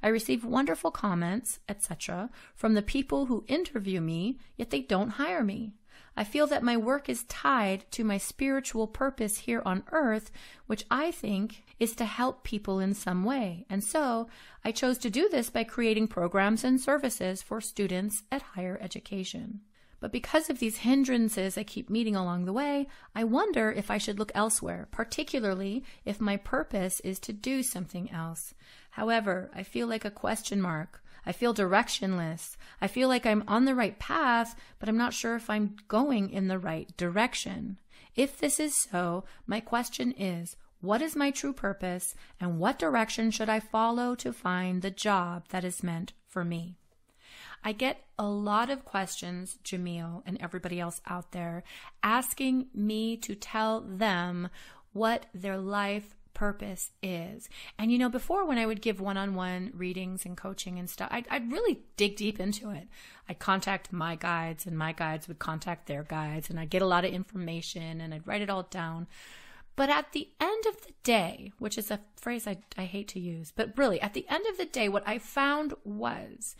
S12: I receive wonderful comments, etc., from the people who interview me, yet they don't hire me. I feel that my work is tied to my spiritual purpose here on earth, which I think is to help people in some way. And so I chose to do this by creating programs and services for students at higher education. But because of these hindrances I keep meeting along the way, I wonder if I should look elsewhere, particularly if my purpose is to do something else. However, I feel like a question mark. I feel directionless. I feel like I'm on the right path, but I'm not sure if I'm going in the right direction. If this is so, my question is, what is my true purpose, and what direction should I follow to find the job that is meant for me?" I get a lot of questions, Jamil and everybody else out there, asking me to tell them what their life purpose is. And before, when I would give one-on-one readings and coaching and stuff, I'd really dig deep into it. I'd contact my guides, and my guides would contact their guides, and I'd get a lot of information, and I'd write it all down. But at the end of the day, which is a phrase I hate to use, but really, at the end of the day, what I found was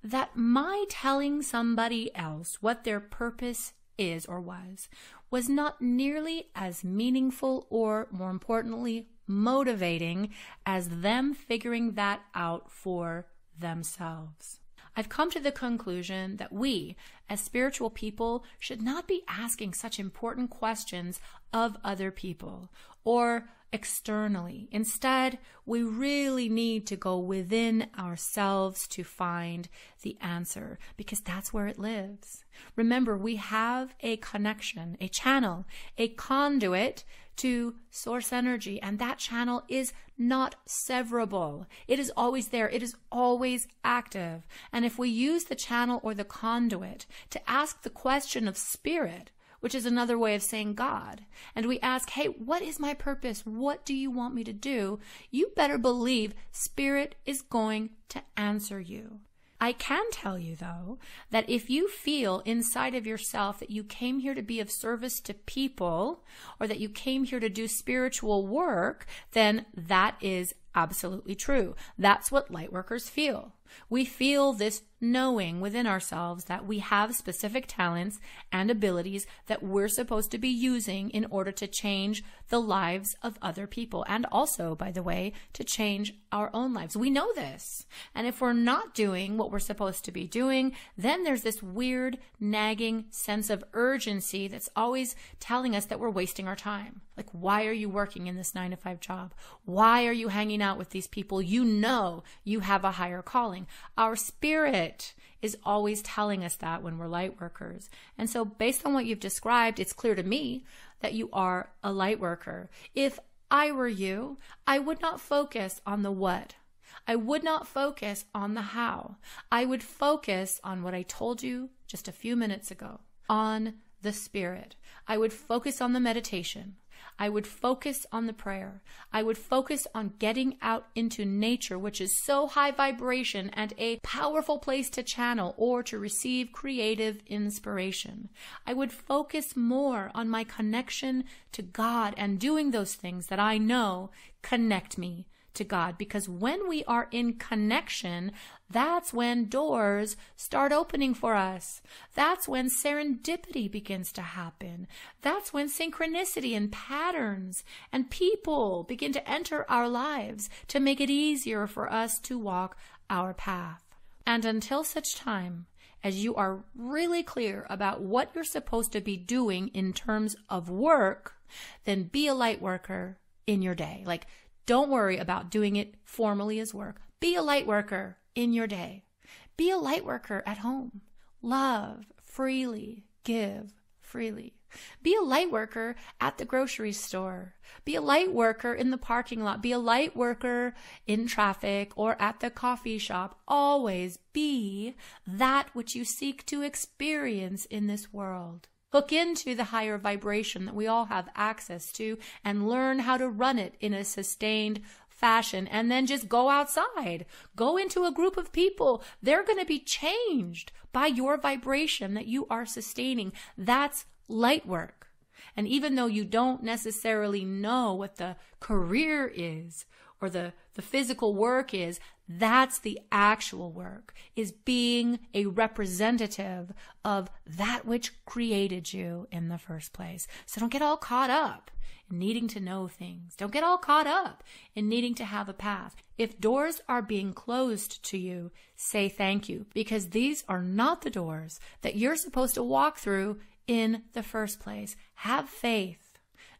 S12: that my telling somebody else what their purpose is or was not nearly as meaningful or, more importantly, motivating as them figuring that out for themselves. I've come to the conclusion that we, as spiritual people, should not be asking such important questions of other people or externally. Instead, we really need to go within ourselves to find the answer, because that's where it lives. Remember, we have a connection, a channel, a conduit to source energy, and that channel is not severable. It is always there. It is always active. And if we use the channel or the conduit to ask the question of spirit, which is another way of saying God, and we ask, hey, what is my purpose? What do you want me to do? You better believe spirit is going to answer you. I can tell you, though, that if you feel inside of yourself that you came here to be of service to people, or that you came here to do spiritual work, then that is absolutely true. That's what lightworkers feel. We feel this knowing within ourselves that we have specific talents and abilities that we're supposed to be using in order to change the lives of other people, and also, by the way, to change our own lives. We know this. And if we're not doing what we're supposed to be doing, then there's this weird, nagging sense of urgency that's always telling us that we're wasting our time. Like, why are you working in this 9-to-5 job? Why are you hanging out with these people? You know you have a higher calling. Our spirit is always telling us that when we're light workers. And so based on what you've described, it's clear to me that you are a light worker. If I were you, I would not focus on the what. I would not focus on the how. I would focus on what I told you just a few minutes ago, on the spirit. I would focus on the meditation. I would focus on the prayer. I would focus on getting out into nature, which is so high vibration and a powerful place to channel or to receive creative inspiration. I would focus more on my connection to God and doing those things that I know connect me to God, because when we are in connection, that's when doors start opening for us. That's when serendipity begins to happen. That's when synchronicity and patterns and people begin to enter our lives to make it easier for us to walk our path. And until such time as you are really clear about what you're supposed to be doing in terms of work, then be a light worker in your day. Like, don't worry about doing it formally as work. Be a light worker in your day. Be a light worker at home. Love freely, give freely. Be a light worker at the grocery store. Be a light worker in the parking lot. Be a light worker in traffic or at the coffee shop. Always be that which you seek to experience in this world. Hook into the higher vibration that we all have access to and learn how to run it in a sustained fashion, and then just go outside. Go into a group of people. They're going to be changed by your vibration that you are sustaining. That's light work. And even though you don't necessarily know what the career is or the physical work is, that's the actual work, is being a representative of that which created you in the first place. So don't get all caught up in needing to know things. Don't get all caught up in needing to have a path. If doors are being closed to you, say thank you, because these are not the doors that you're supposed to walk through in the first place. Have faith.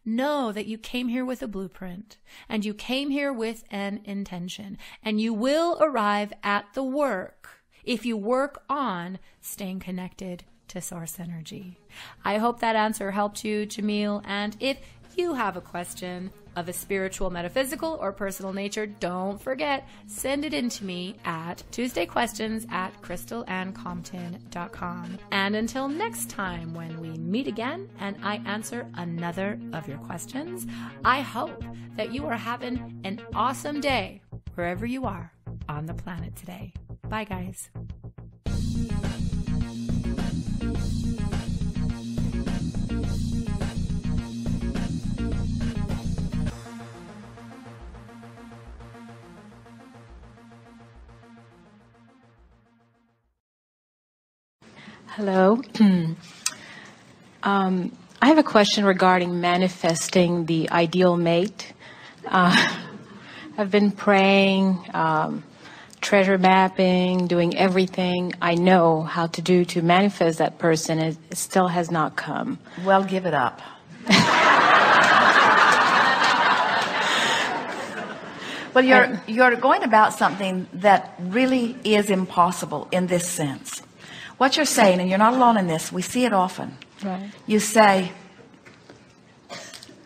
S12: Know that you came here with a blueprint, and you came here with an intention, and you will arrive at the work if you work on staying connected to source energy. I hope that answer helped you, Jamil. And if you have a question of a spiritual, metaphysical, or personal nature, don't forget, send it in to me at tuesdayquestions@crystalandcompton.com. And until next time, when we meet again and I answer another of your questions, I hope that you are having an awesome day wherever you are on the planet today. Bye, guys.
S13: Hello. I have a question regarding manifesting the ideal mate. I've been praying, treasure mapping, doing everything I know how to do to manifest that person. It still has not come.
S2: Well, give it up. Well, you're going about something that really is impossible in this sense. What you're saying, and you're not alone in this, we see it often.
S13: Right.
S2: You say,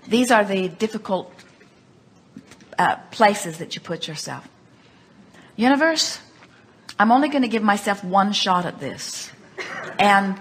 S2: these are the difficult places that you put yourself. Universe, I'm only going to give myself one shot at this. And